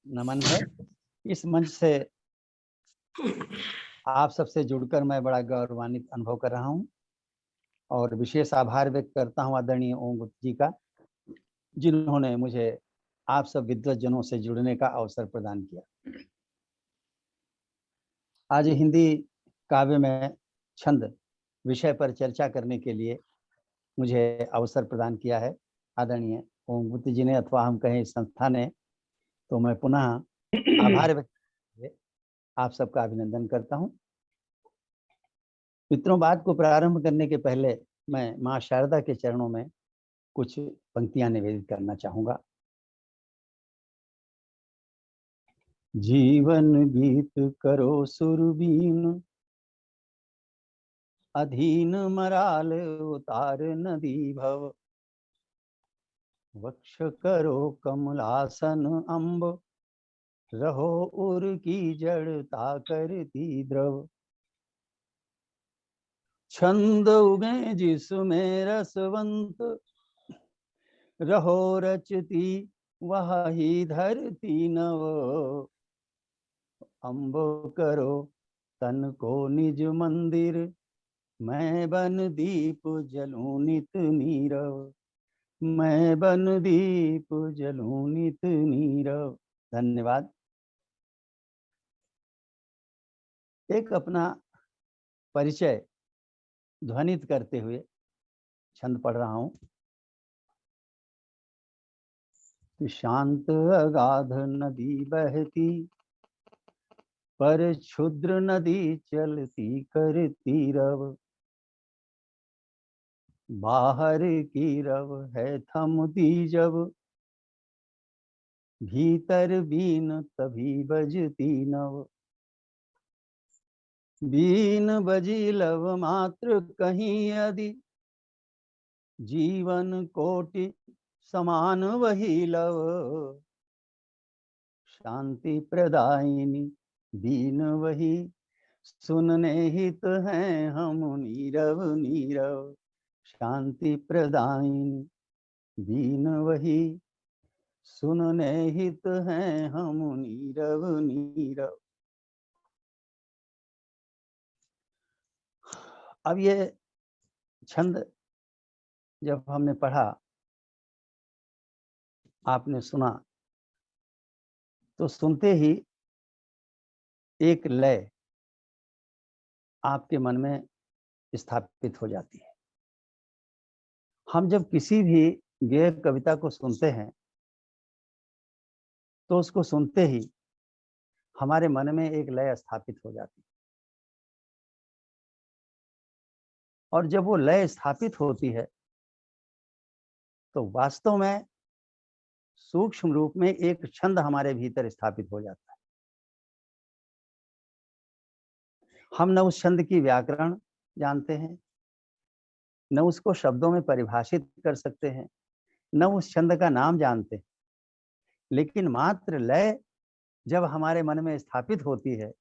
नमन है। इस मंच से आप सबसे जुड़कर मैं बड़ा गौरवान्वित अनुभव कर रहा हूं और विशेष आभार व्यक्त करता हूं आदरणीय ओम गुप्ता जी का, जिन्होंने मुझे आप सब विद्वत जनों से जुड़ने का अवसर प्रदान किया। आज हिंदी काव्य में छंद विषय पर चर्चा करने के लिए मुझे अवसर प्रदान किया है आदरणीय ओम गुप्ता जी ने, अथवा हम कहें संस्था ने। तो मैं पुनः आभार व्यक्त करके आप सबका अभिनंदन करता हूं। मित्रों, बात को प्रारंभ करने के पहले मैं मां शारदा के चरणों में कुछ पंक्तियां निवेदित करना चाहूंगा। जीवन गीत करो सुरबीन, अधीन मराल उतार नदी भव। वक्ष करो कमलासन अम्ब, रहो उर की जड़ता करती द्रव। छंद उगे जिसमें रसवंत, रहो रचती वह ही धरती नव। अम्ब करो तन को निज मंदिर, मैं बन दीप जलूं नित नीरव। मैं बन दीप जलूं नित नीरव। धन्यवाद। एक अपना परिचय ध्वनित करते हुए छंद पढ़ रहा हूं। शांत अगाध नदी बहती, पर क्षुद्र नदी चलती करती रव। बाहर की रव है थमती जब, भीतर बीन तभी बजती नव। बीन बजी लव मात्र कहीं यदि, जीवन कोटि समान वही लव। शांति प्रदायिनी बीन वही, सुनने हित हैं हम नीरव नीरव। शांति प्रदायिनी बीन वही, सुनने हित हैं हम नीरव नीरव। अब ये छंद जब हमने पढ़ा, आपने सुना, तो सुनते ही एक लय आपके मन में स्थापित हो जाती है। हम जब किसी भी गेय कविता को सुनते हैं तो उसको सुनते ही हमारे मन में एक लय स्थापित हो जाती है, और जब वो लय स्थापित होती है तो वास्तव में सूक्ष्म रूप में एक छंद हमारे भीतर स्थापित हो जाता है। हम न उस छंद की व्याकरण जानते हैं, न उसको शब्दों में परिभाषित कर सकते हैं, न उस छंद का नाम जानते हैं, लेकिन मात्र लय जब हमारे मन में स्थापित होती है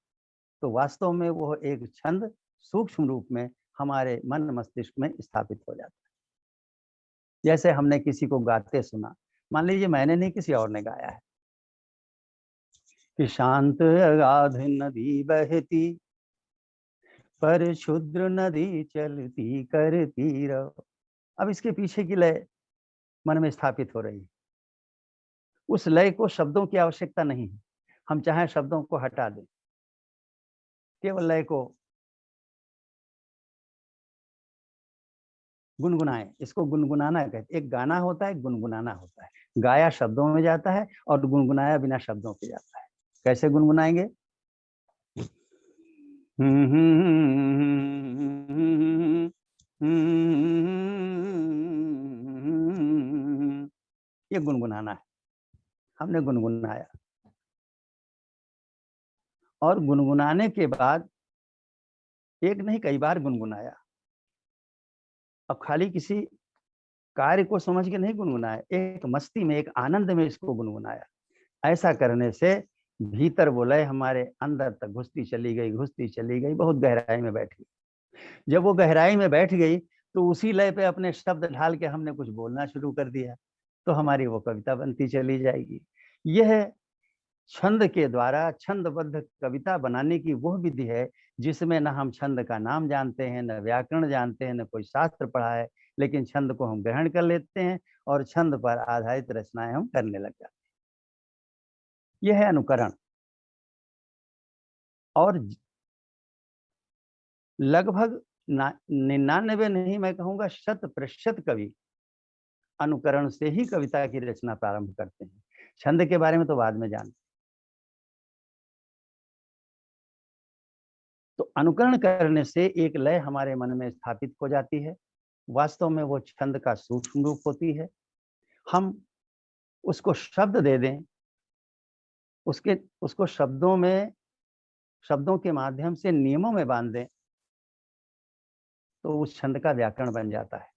तो वास्तव में वो एक छंद सूक्ष्म रूप में हमारे मन मस्तिष्क में स्थापित हो जाता है। जैसे हमने किसी को गाते सुना, मान लीजिए मैंने नहीं, किसी और ने गाया है कि शांत अगाध नदी बहती, पर क्षुद्र नदी चलती करती रव। अब इसके पीछे की लय मन में स्थापित हो रही है। उस लय को शब्दों की आवश्यकता नहीं है, हम चाहे शब्दों को हटा दें, केवल लय को गुनगुनाएं। इसको गुनगुनाना कहते। एक गाना होता है, गुनगुनाना होता है। गाया शब्दों में जाता है और गुनगुनाया बिना शब्दों के जाता है। कैसे गुनगुनाएंगे? ये गुनगुनाना है। हमने गुनगुनाया, और गुनगुनाने के बाद एक नहीं कई बार गुनगुनाया। अब खाली किसी कार्य को समझ के नहीं गुनगुनाया, एक मस्ती में, एक आनंद में इसको गुनगुनाया। ऐसा करने से भीतर वो लय हमारे अंदर तक घुसती चली गई, घुसती चली गई, बहुत गहराई में बैठ गई। जब वो गहराई में बैठ गई तो उसी लय पे अपने शब्द ढाल के हमने कुछ बोलना शुरू कर दिया, तो हमारी वो कविता बनती चली जाएगी। यह छंद के द्वारा छंदबद्ध कविता बनाने की वह विधि है जिसमें न हम छंद का नाम जानते हैं, न व्याकरण जानते हैं, न कोई शास्त्र पढ़ा है, लेकिन छंद को हम ग्रहण कर लेते हैं और छंद पर आधारित रचनाएं हम करने लग जाते हैं। यह है अनुकरण। और लगभग 99 नहीं, मैं कहूंगा 100% कवि अनुकरण से ही कविता की रचना प्रारंभ करते हैं। छंद के बारे में तो बाद में जानते। तो अनुकरण करने से एक लय हमारे मन में स्थापित हो जाती है। वास्तव में वो छंद का सूक्ष्म रूप होती है। हम उसको शब्द दे दें, उसको शब्दों के माध्यम से नियमों में बांध दें, तो उस छंद का व्याकरण बन जाता है।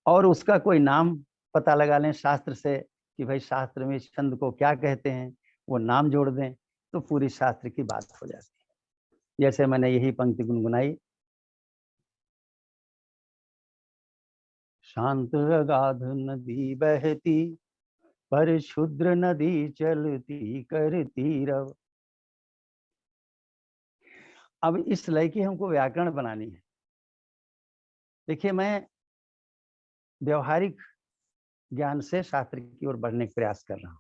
और उसका कोई नाम पता लगा लें शास्त्र से कि भाई शास्त्र में छंद को क्या कहते हैं, वो नाम जोड़ दें, तो पूरी शास्त्र की बात हो जाती है। जैसे मैंने यही पंक्ति गुनगुनाई, शांत अगाध नदी बहती पर क्षुद्र नदी चलती करती रव। अब इस लय की हमको व्याकरण बनानी है। देखिए, मैं व्यवहारिक ज्ञान से शास्त्र की ओर बढ़ने का प्रयास कर रहा हूं।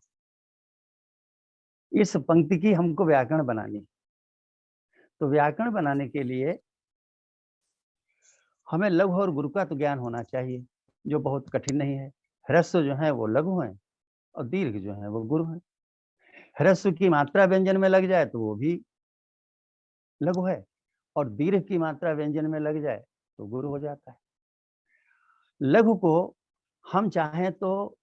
इस पंक्ति की हमको व्याकरण बनानी है। तो व्याकरण बनाने के लिए हमें लघु और गुरु का तो ज्ञान होना चाहिए, जो बहुत कठिन नहीं है। ह्रस्व जो है वो लघु है और दीर्घ जो है वो गुरु है। ह्रस्व की मात्रा व्यंजन में लग जाए तो वो भी लघु है, और दीर्घ की मात्रा व्यंजन में लग जाए तो गुरु हो जाता है। लघु को हम चाहें तो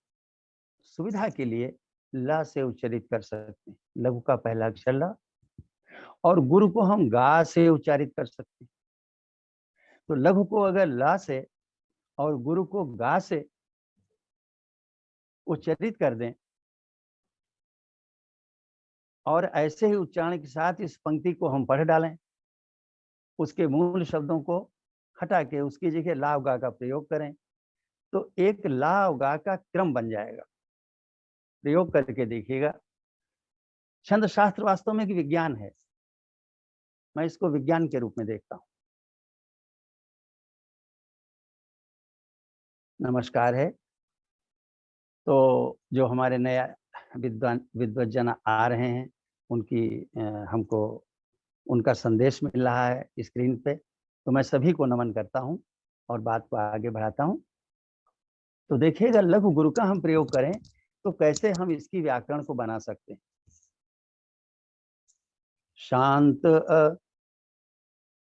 सुविधा के लिए ला से उच्चारित कर सकते हैं, लघु का पहला अक्षर ला, और गुरु को हम गा से उच्चारित कर सकते हैं। तो लघु को अगर ला से और गुरु को गा से उच्चारित कर दें और ऐसे ही उच्चारण के साथ इस पंक्ति को हम पढ़ डालें, उसके मूल शब्दों को हटा के उसकी जगह ला गा का प्रयोग करें, तो एक ला गा का क्रम बन जाएगा। प्रयोग करके देखिएगा। छंद शास्त्र वास्तव में एक विज्ञान है। मैं इसको विज्ञान के रूप में देखता हूं। नमस्कार है। तो जो हमारे नया विद्वज्जन आ रहे हैं, उनकी हमको उनका संदेश मिल रहा है स्क्रीन पे, तो मैं सभी को नमन करता हूं और बात को आगे बढ़ाता हूं। तो देखिएगा, लघु गुरु का हम प्रयोग करें तो कैसे हम इसकी व्याकरण को बना सकते हैं। शांत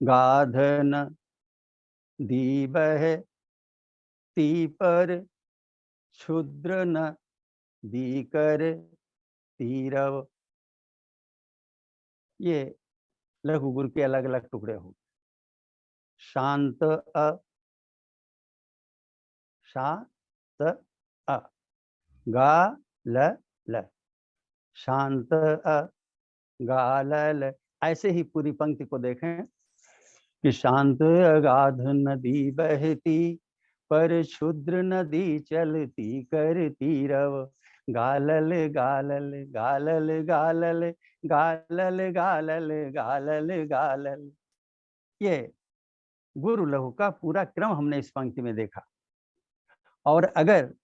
गाध न दी बहती पर क्षुद्र न दी कर तीरव। ये लघु गुरु के अलग अलग टुकड़े हो। शांत अ, शांत अ, गा ल ल, शांत अ, गा ल ल। ऐसे ही पूरी पंक्ति को देखें कि शांत अगाध नदी बहती पर क्षुद्र नदी चलती करती रव। गालल गालल गालल गालल गालल गालल गालल गालल। ये गुरु लघु का पूरा क्रम हमने इस पंक्ति में देखा। और अगर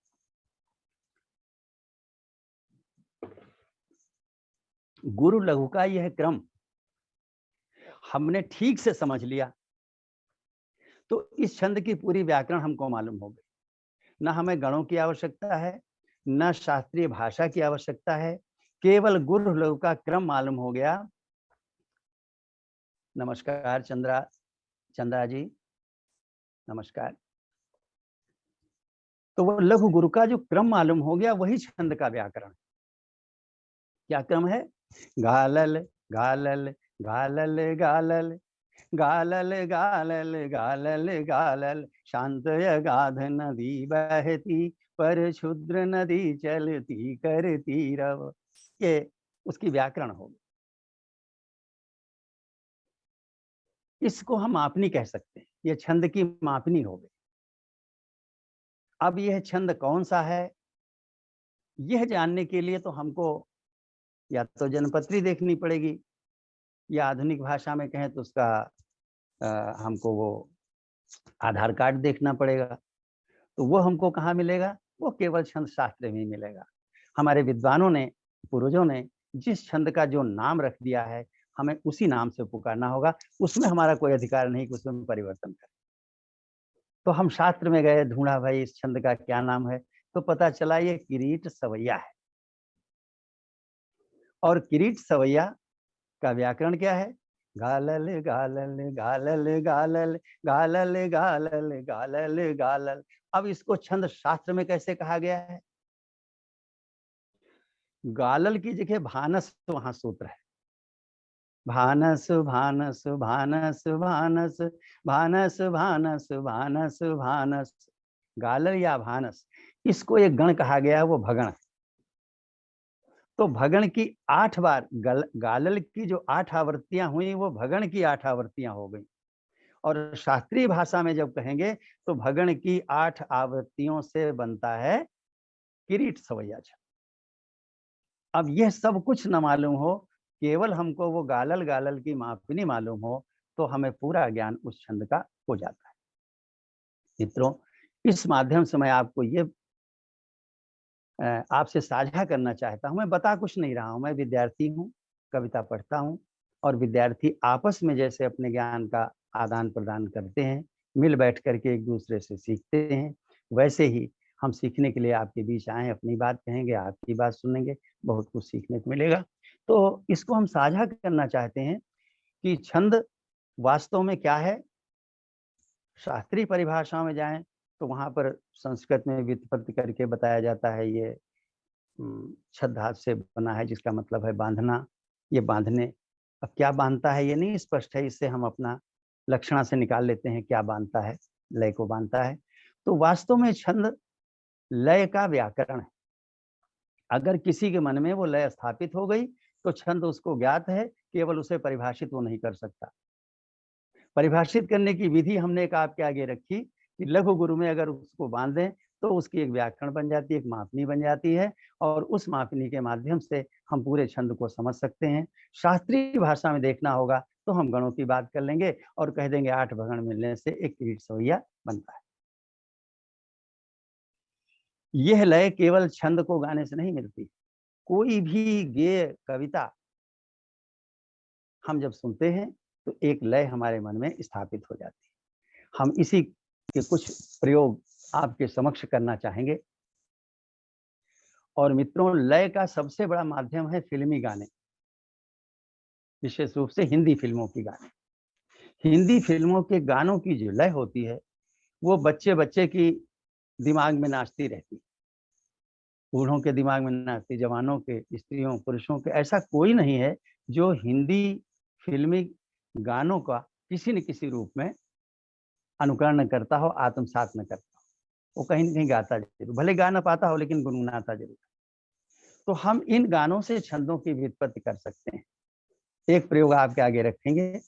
गुरु लघु का यह क्रम हमने ठीक से समझ लिया तो इस छंद की पूरी व्याकरण हमको मालूम हो गई। न हमें गणों की आवश्यकता है, न शास्त्रीय भाषा की आवश्यकता है, केवल गुरु लघु का क्रम मालूम हो गया। नमस्कार चंद्रा जी, नमस्कार। तो वो लघु गुरु का जो क्रम मालूम हो गया वही छंद का व्याकरण। क्या क्रम है? गालल गालल गालल गालल गालल गालल गालल गालल, शांत अगाध नदी बहती पर क्षुद्र नदी चलती करती रव। ये उसकी व्याकरण होगी। इसको हम मापनी कह सकते हैं। ये छंद की मापनी हो गई। अब यह छंद कौन सा है, यह जानने के लिए तो हमको या तो जन्मपत्री देखनी पड़ेगी, या आधुनिक भाषा में कहें तो उसका हमको वो आधार कार्ड देखना पड़ेगा। तो वो हमको कहाँ मिलेगा? वो केवल छंद शास्त्र में ही मिलेगा। हमारे विद्वानों ने, पूर्वजों ने जिस छंद का जो नाम रख दिया है, हमें उसी नाम से पुकारना होगा। उसमें हमारा कोई अधिकार नहीं कि उसमें परिवर्तन करें। तो हम शास्त्र में गए, ढूंढा भाई इस छंद का क्या नाम है, तो पता चला ये किरीट सवैया है। और किरीट सवैया का व्याकरण क्या है? गालल गालल गालल गालल गालल गालल गालल गालल। अब इसको छंद शास्त्र में कैसे कहा गया है? गालल की जगह भानस वहां सूत्र है। भानस भानस भानस भानस भानस भानस भानस भानस। गालल या भानस, इसको एक गण कहा गया है, वो भगण है। तो भगण की 8 बार गालल की जो 8 आवृत्तियां हुई, वो भगण की 8 आवृत्तियां हो गई। और शास्त्रीय भाषा में जब कहेंगे तो भगण की 8 आवृत्तियों से बनता है किरीट सवैया छंद। अब यह सब कुछ न मालूम हो, केवल हमको वो गालल गालल की मापनी मालूम हो, तो हमें पूरा ज्ञान उस छंद का हो जाता है। मित्रों, इस माध्यम से मैं आपको ये आपसे साझा करना चाहता हूं। मैं बता कुछ नहीं रहा हूं, मैं विद्यार्थी हूं, कविता पढ़ता हूं, और विद्यार्थी आपस में जैसे अपने ज्ञान का आदान प्रदान करते हैं, मिल बैठ करके एक दूसरे से सीखते हैं, वैसे ही हम सीखने के लिए आपके बीच आए, अपनी बात कहेंगे, आपकी बात सुनेंगे, बहुत कुछ सीखने को मिलेगा। तो इसको हम साझा करना चाहते हैं कि छंद वास्तव में क्या है। शास्त्रीय परिभाषा में जाएं तो वहां पर संस्कृत में व्युत्पत्ति करके बताया जाता है, ये छद धातु से बना है, जिसका मतलब है बांधना। ये बांधने, अब क्या बांधता है ये नहीं स्पष्ट है, इससे हम अपना लक्षणा से निकाल लेते हैं क्या बांधता है, लय को बांधता है। तो वास्तव में छंद लय का व्याकरण है। अगर किसी के मन में वो लय स्थापित हो गई तो छंद उसको ज्ञात है, केवल उसे परिभाषित वो नहीं कर सकता। परिभाषित करने की विधि हमने एक आपके आगे रखी कि लघु गुरु में अगर उसको बांध दें तो उसकी एक व्याकरण बन जाती है, एक मापनी बन जाती है, और उस मापनी के माध्यम से हम पूरे छंद को समझ सकते हैं। शास्त्रीय भाषा में देखना होगा तो हम गणों की बात कर लेंगे और कह देंगे 8 भगण मिलने से एक किरीट सवैया बनता है। यह लय केवल छंद को गाने से नहीं मिलती। कोई भी गेय कविता हम जब सुनते हैं तो एक लय हमारे मन में स्थापित हो जाती है। हम इसी के कुछ प्रयोग आपके समक्ष करना चाहेंगे। और मित्रों, लय का सबसे बड़ा माध्यम है फिल्मी गाने, विशेष रूप से हिंदी फिल्मों की गाने। हिंदी फिल्मों के गानों की जो लय होती है वो बच्चे बच्चे की दिमाग में नाचती रहती, बूढ़ों के दिमाग में नाचती, जवानों के, स्त्रियों, पुरुषों के, ऐसा कोई नहीं है जो हिंदी फिल्मी गानों का किसी न किसी रूप में अनुकरण करता हो, आत्मसात न करता हो। वो कहीं न कहीं गाता जरूर, भले गा ना पाता हो लेकिन गुनगुनाता जरूर। तो हम इन गानों से छंदों की व्युत्पत्ति कर सकते हैं। एक प्रयोग आपके आगे रखेंगे,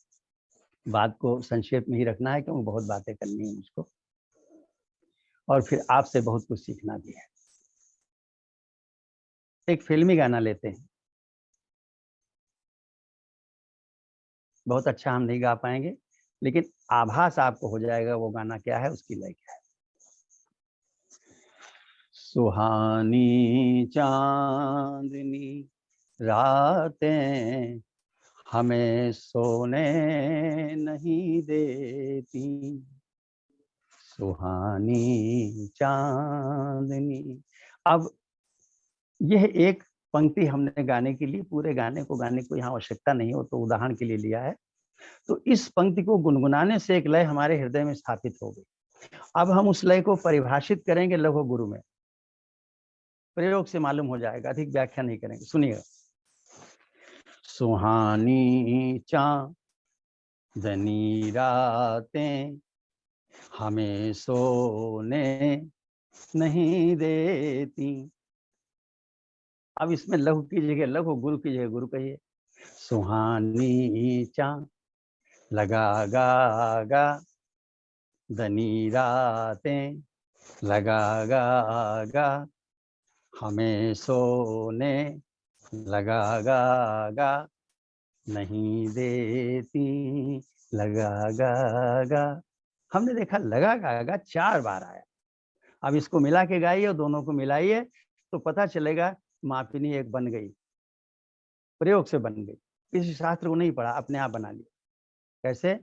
बात को संक्षेप में ही रखना है क्योंकि बहुत बातें करनी है मुझको, और फिर आपसे बहुत कुछ सीखना भी है। एक फिल्मी गाना लेते हैं, बहुत अच्छा हम नहीं गा पाएंगे लेकिन आभास आपको हो जाएगा वो गाना क्या है, उसकी लय क्या है। सुहानी चांदनी रातें हमें सोने नहीं देती, सुहानी चांदनी। अब यह एक पंक्ति हमने गाने के लिए, पूरे गाने को गाने को यहाँ आवश्यकता नहीं हो तो उदाहरण के लिए लिया है। तो इस पंक्ति को गुनगुनाने से एक लय हमारे हृदय में स्थापित हो गई। अब हम उस लय को परिभाषित करेंगे लघु गुरु में, प्रयोग से मालूम हो जाएगा, अधिक व्याख्या नहीं करेंगे, सुनिएगा। सुहानी चांदनी रातें हमें सोने नहीं देती। अब इसमें लघु की जगह लघु, गुरु की जगह गुरु कहिए। सुहानी चांद लगा गा गा दनी रातें लगा गा गा हमें सोने लगा गा गा नहीं देती, लगा गा गा। हमने देखा लगा गा गा 4 बार आया। अब इसको मिला के गाइए और दोनों को मिलाइए तो पता चलेगा मापिनी एक बन गई, प्रयोग से बन गई। किसी शास्त्र को नहीं पढ़ा, अपने आप बना लिया। कैसे?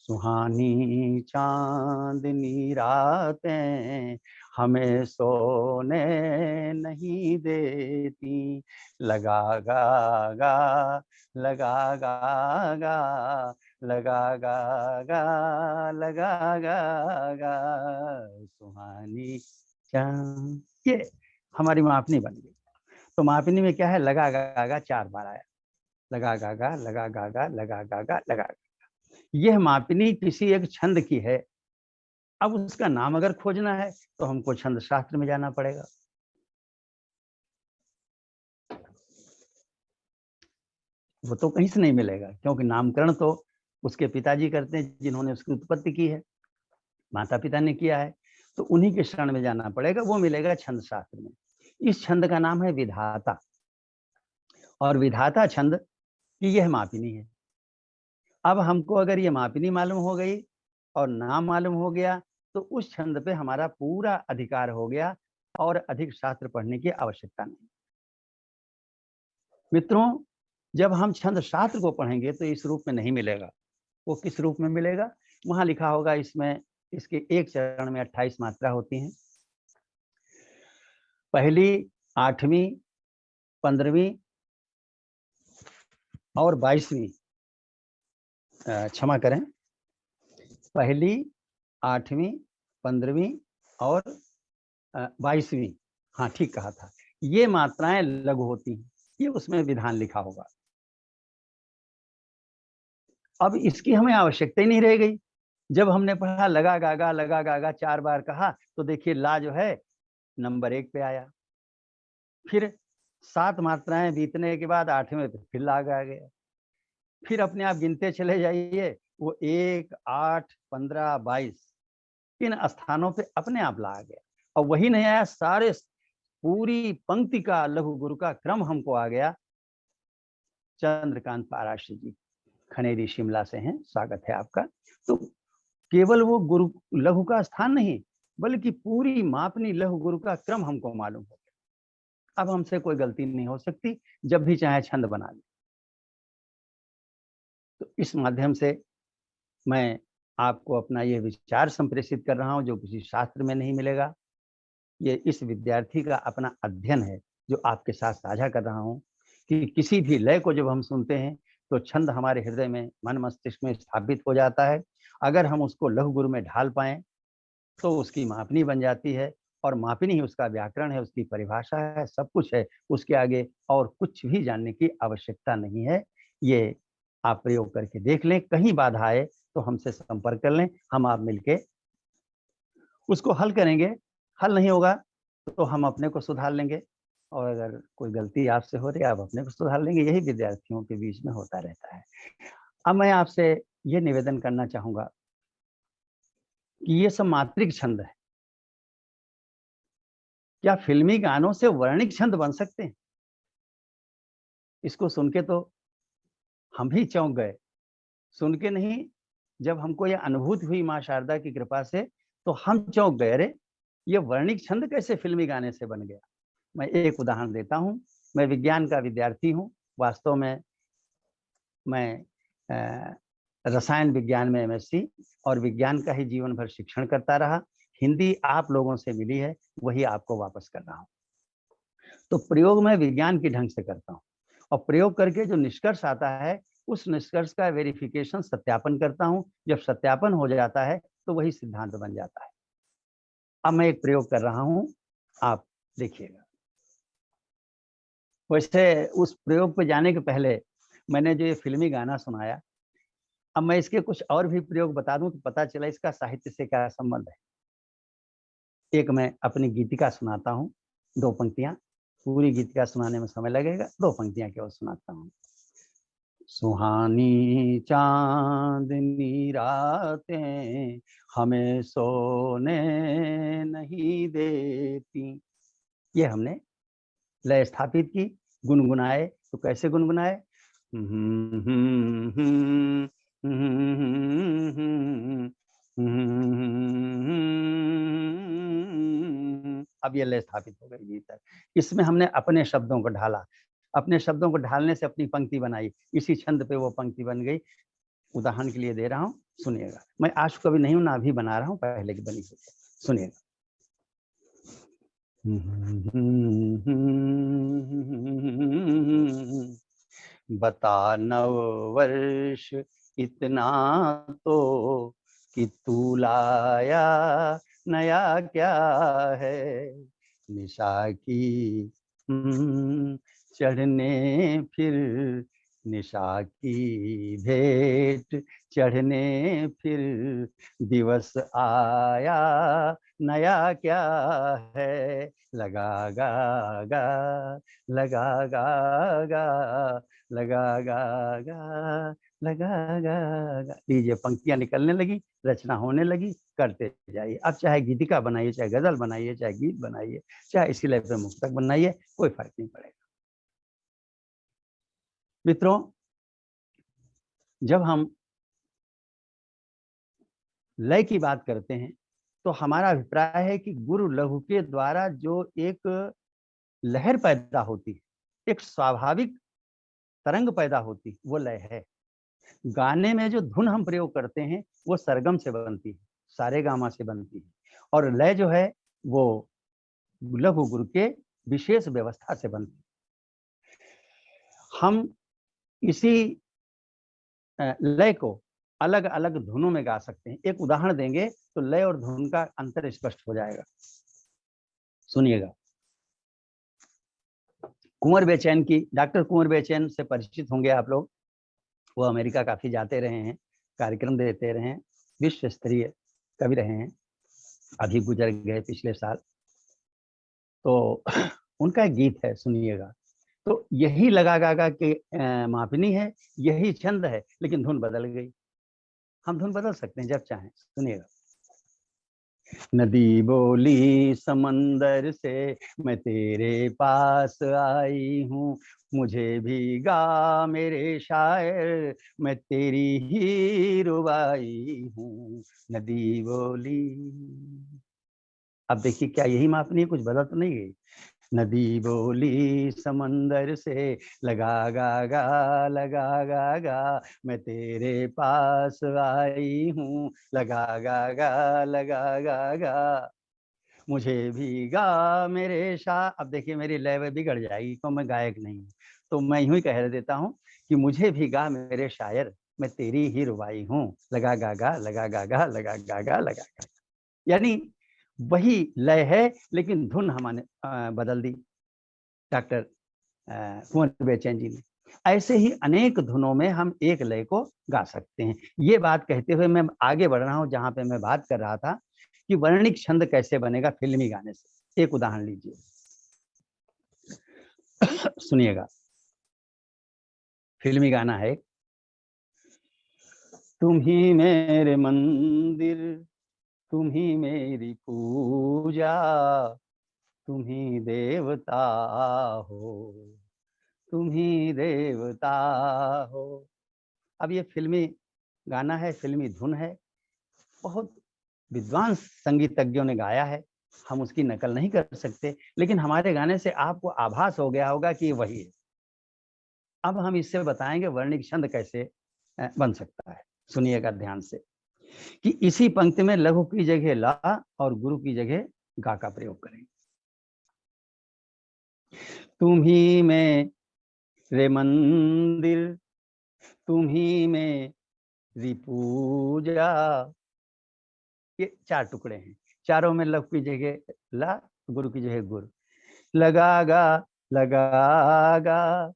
सुहानी चांदनी रातें हमें सोने नहीं देती, लगा गा गा लगा गा गा लगा गा गा लगा गा गा सुहानी चांद। ये हमारी मापनी बन गई। तो मापनी में क्या है? लगा गा गा 4 बार आया। लगा गा गा लगा गा गा लगा गा गा लगा। यह मापनी किसी एक छंद की है। अब उसका नाम अगर खोजना है तो हमको छंद शास्त्र में जाना पड़ेगा। वो तो कहीं से नहीं मिलेगा, क्योंकि नामकरण तो उसके पिताजी करते हैं, जिन्होंने उसकी उत्पत्ति की है, माता पिता ने किया है। तो उन्हीं के शरण में जाना पड़ेगा, वो मिलेगा छंद शास्त्र में। इस छंद का नाम है विधाता, और विधाता छंद की यह मापिनी है। अब हमको अगर ये मापिनी मालूम हो गई और नाम मालूम हो गया तो उस छंद पे हमारा पूरा अधिकार हो गया और अधिक शास्त्र पढ़ने की आवश्यकता नहीं। मित्रों, जब हम छंद शास्त्र को पढ़ेंगे तो इस रूप में नहीं मिलेगा। वो किस रूप में मिलेगा? वहां लिखा होगा, इसमें इसके एक चरण में 28 मात्रा होती हैं। पहली, 8वीं, 15वीं और 22वीं, क्षमा करें, पहली, 8वीं, 15वीं और 22वीं, हाँ ठीक कहा था, ये मात्राएं लघु होती हैं। ये उसमें विधान लिखा होगा। अब इसकी हमें आवश्यकता ही नहीं रह गई। जब हमने पढ़ा लगा गागा 4 बार कहा तो देखिए ला जो है नंबर 1 पे आया। फिर 7 मात्राएं बीतने के बाद 8वें पे फिर ला आ गया। फिर अपने आप गिनते चले जाइए, वो 1, 8, 15, 22 इन स्थानों पे अपने आप ला आ गया। और वही नहीं आया, सारे पूरी पंक्ति का लघु गुरु का क्रम हमको आ गया। चंद्रकांत पाराशर जी खनेरी शिमला से हैं, स्वागत है आपका। तो केवल वो गुरु लघु का स्थान नहीं, बल्कि पूरी मापनी लघु गुरु का क्रम हमको मालूम हो गया। अब हमसे कोई गलती नहीं हो सकती, जब भी चाहे छंद बना ले। तो इस माध्यम से मैं आपको अपना ये विचार संप्रेषित कर रहा हूँ, जो किसी शास्त्र में नहीं मिलेगा। ये इस विद्यार्थी का अपना अध्ययन है जो आपके साथ साझा कर रहा हूँ, कि किसी भी लय को जब हम सुनते हैं तो छंद हमारे हृदय में, मन मस्तिष्क में स्थापित हो जाता है। अगर हम उसको लघु गुरु में ढाल पाएं तो उसकी मापनी बन जाती है, और मापनी ही उसका व्याकरण है, उसकी परिभाषा है, सब कुछ है। उसके आगे और कुछ भी जानने की आवश्यकता नहीं है। ये आप प्रयोग करके देख लें, कहीं बाधा आए तो हमसे संपर्क कर लें, हम आप मिलके उसको हल करेंगे। हल नहीं होगा तो हम अपने को सुधार लेंगे, और अगर कोई गलती आपसे हो रही है आप अपने को सुधार लेंगे। यही विद्यार्थियों के बीच में होता रहता है। अब मैं आपसे ये निवेदन करना चाहूंगा कि ये सब मात्रिक छंद है, क्या फिल्मी गानों से वर्णिक छंद बन सकते हैं? इसको सुन के तो हम भी चौंक गए। सुन के नहीं, जब हमको ये अनुभूति हुई माँ शारदा की कृपा से, तो हम चौंक गए। अरे, ये वर्णिक छंद कैसे फिल्मी गाने से बन गया? मैं एक उदाहरण देता हूँ। मैं विज्ञान का विद्यार्थी हूँ। वास्तव में मैं रसायन विज्ञान में एमएससी और विज्ञान का ही जीवन भर शिक्षण करता रहा। हिंदी आप लोगों से मिली है, वही आपको वापस कर रहा हूँ। तो प्रयोग मैं विज्ञान के ढंग से करता हूँ, और प्रयोग करके जो निष्कर्ष आता है उस निष्कर्ष का वेरिफिकेशन, सत्यापन करता हूँ। जब सत्यापन हो जाता है तो वही सिद्धांत बन जाता है। अब मैं एक प्रयोग कर रहा हूँ, आप देखिएगा। वैसे उस प्रयोग पे जाने के पहले मैंने जो ये फिल्मी गाना सुनाया, अब मैं इसके कुछ और भी प्रयोग बता दूं तो पता चला इसका साहित्य से क्या संबंध है। एक मैं अपनी गीतिका सुनाता हूँ, 2 पंक्तियां। पूरी गीतिका सुनाने में समय लगेगा, 2 पंक्तियां केवल सुनाता हूँ। सुहानी चांदनी रातें हमें सोने नहीं देती, ये हमने लय स्थापित की। गुनगुनाए तो कैसे गुनगुनाए? अब ये लय स्थापित हो गई भीतर। इसमें हमने अपने शब्दों को ढाला, अपने शब्दों को ढालने से अपनी पंक्ति बनाई, इसी छंद पे वो पंक्ति बन गई। उदाहरण के लिए दे रहा हूं, सुनिएगा। मैं आज कभी नहीं हूं ना अभी बना रहा हूं, पहले की बनी हुई है, सुनिएगा। बता नव वर्ष इतना तो कि तू लाया नया क्या है, निशा की चढ़ने फिर निशा की भेंट चढ़ने फिर दिवस आया नया क्या है, लगा गा गा लगा गा गा लगा गा गा लगा गा गा। लीजिए पंक्तियां निकलने लगी, रचना होने लगी, करते जाइए। अब चाहे गीतिका बनाइए, चाहे गजल बनाइए, चाहे गीत बनाइए, चाहे इसी लय पे मुक्तक बनाइए, कोई फर्क नहीं पड़ेगा। मित्रों, जब हम लय की बात करते हैं तो हमारा अभिप्राय है कि गुरु लघु के द्वारा जो एक लहर पैदा होती है, एक स्वाभाविक तरंग पैदा होती, वो लय है। गाने में जो धुन हम प्रयोग करते हैं वो सरगम से बनती है, सारेगामा से बनती है, और लय जो है वो लघु गुरु के विशेष व्यवस्था से बनती है। हम इसी लय को अलग अलग धुनों में गा सकते हैं। एक उदाहरण देंगे तो लय और धुन का अंतर स्पष्ट हो जाएगा, सुनिएगा। कुंवर बेचैन की, डॉक्टर कुंवर बेचैन से परिचित होंगे आप लोग। वो अमेरिका काफी जाते रहे हैं, कार्यक्रम देते रहे हैं, विश्व स्तरीय कवि रहे हैं, अभी गुजर गए पिछले साल। तो उनका एक गीत है, सुनिएगा। तो यही लगा गागा के मापनी है, यही छंद है, लेकिन धुन बदल गई। हम धुन बदल सकते हैं जब चाहें, सुनिएगा। नदी बोली समंदर से मैं तेरे पास आई हूँ, मुझे भी गा मेरे शायर मैं तेरी ही रुबाई हूँ, नदी बोली। अब देखिए, क्या यही मापनी है? कुछ बदल तो नहीं गई। नदी बोली समंदर से लगा गा गा लगा गा गा, मैं तेरे पास आई हूँ, लगा गा गा लगा गा गा, मुझे भी गा मेरे शाह। अब देखिए मेरी लय बिगड़ जाएगी, तो मैं गायक नहीं हूँ, तो मैं यूं ही कह देता हूँ कि मुझे भी गा मेरे शायर मैं तेरी ही रुबाई हूँ, लगा गा गा लगा गा गा लगा गा गा लगा गा। यानी वही लय है, लेकिन धुन हमने बदल दी डॉक्टर कुंवर बेचैन जी ने। ऐसे ही अनेक धुनों में हम एक लय को गा सकते हैं। ये बात कहते हुए मैं आगे बढ़ रहा हूं, जहां पे मैं बात कर रहा था कि वर्णिक छंद कैसे बनेगा फिल्मी गाने से। एक उदाहरण लीजिए, सुनिएगा। फिल्मी गाना है, तुम ही मेरे मंदिर, तुम ही मेरी पूजा, तुम ही देवता हो, तुम ही देवता हो। अब ये फिल्मी गाना है, फिल्मी धुन है, बहुत विद्वान संगीतज्ञों ने गाया है, हम उसकी नकल नहीं कर सकते, लेकिन हमारे गाने से आपको आभास हो गया होगा कि वही है। अब हम इससे बताएंगे वर्णिक छंद कैसे बन सकता है। सुनिएगा ध्यान से कि इसी पंक्ति में लघु की जगह ला और गुरु की जगह गा का प्रयोग करेंगे। तुम ही में रे मंदिर, तुम ही में रिपूजा, ये चार टुकड़े हैं, चारों में लघु की जगह ला, गुरु की जगह गुरु। लगा गा लगा गा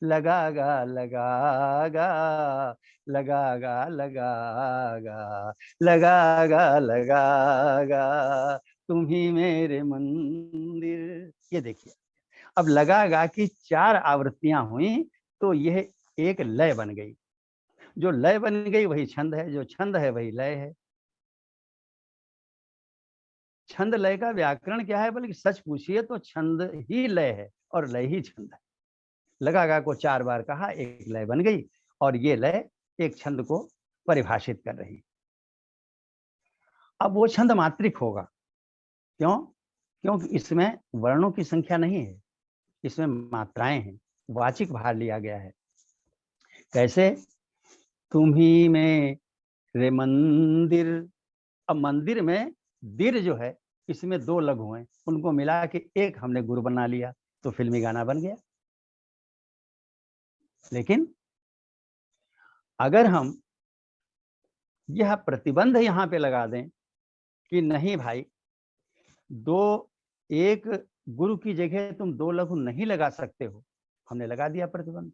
लगा गा लगा गा लगा गा लगा गा लगा गा लगा गा, तुम ही मेरे मंदिर। ये देखिए, अब लगा गा की चार आवृत्तियां हुई, तो यह एक लय बन गई। जो लय बन गई वही छंद है, जो छंद है वही लय है। छंद लय का व्याकरण क्या है? बल्कि सच पूछिए तो छंद ही लय है और लय ही छंद है। लगा गा को 4 बार कहा, एक लय बन गई और ये लय एक छंद को परिभाषित कर रही। अब वो छंद मात्रिक होगा, क्यों? क्योंकि इसमें वर्णों की संख्या नहीं है, इसमें मात्राएं हैं, वाचिक भार लिया गया है। कैसे? तुम्ही में रे मंदिर। अब मंदिर में दिर जो है इसमें 2 लघु हैं, उनको मिला के एक हमने गुरु बना लिया, तो फिल्मी गाना बन गया। लेकिन अगर हम यह प्रतिबंध यहां पे लगा दें कि नहीं भाई, एक गुरु की जगह तुम 2 लघु नहीं लगा सकते हो, हमने लगा दिया प्रतिबंध।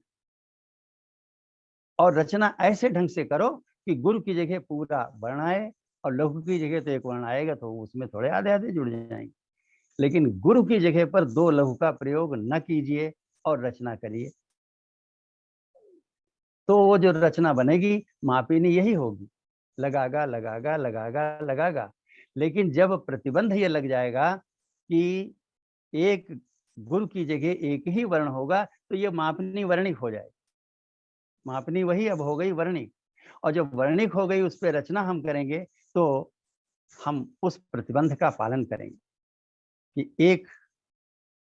और रचना ऐसे ढंग से करो कि गुरु की जगह पूरा वर्ण आए और लघु की जगह तो एक वर्ण आएगा, तो उसमें थोड़े आधे आधे जुड़ जाएंगे। लेकिन गुरु की जगह पर 2 लघु का प्रयोग न कीजिए और रचना करिए, तो वो जो रचना बनेगी मापिनी यही होगी, लगागा लगागा लगागा लगागा। लेकिन जब प्रतिबंध ये लग जाएगा कि एक गुरु की जगह एक ही वर्ण होगा, तो ये मापनी वर्णिक हो जाएगी। मापनी वही अब हो गई वर्णिक, और जब वर्णिक हो गई उस पर रचना हम करेंगे तो हम उस प्रतिबंध का पालन करेंगे कि एक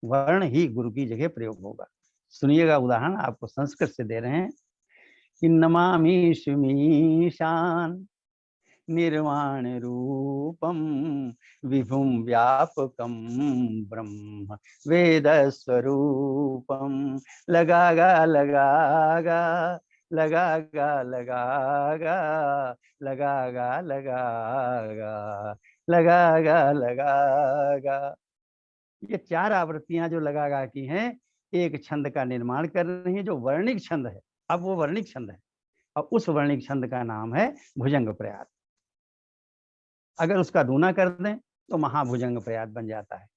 वर्ण ही गुरु की जगह प्रयोग होगा। सुनिएगा, उदाहरण आपको संस्कृत से दे रहे हैं कि नमामि मीशान निर्वाण रूपम विभुम व्यापकम ब्रह्म वेद स्वरूपम। लगागा लगागा लगागा लगागा लगागा लगागा लगागा लगागा। ये 4 आवृत्तियां जो लगागा की हैं, एक छंद का निर्माण कर रही हैं जो वर्णिक छंद है। अब वो वर्णिक छंद है, और उस वर्णिक छंद का नाम है भुजंग प्रयात। अगर उसका दूना कर दें तो महाभुजंग प्रयात बन जाता है।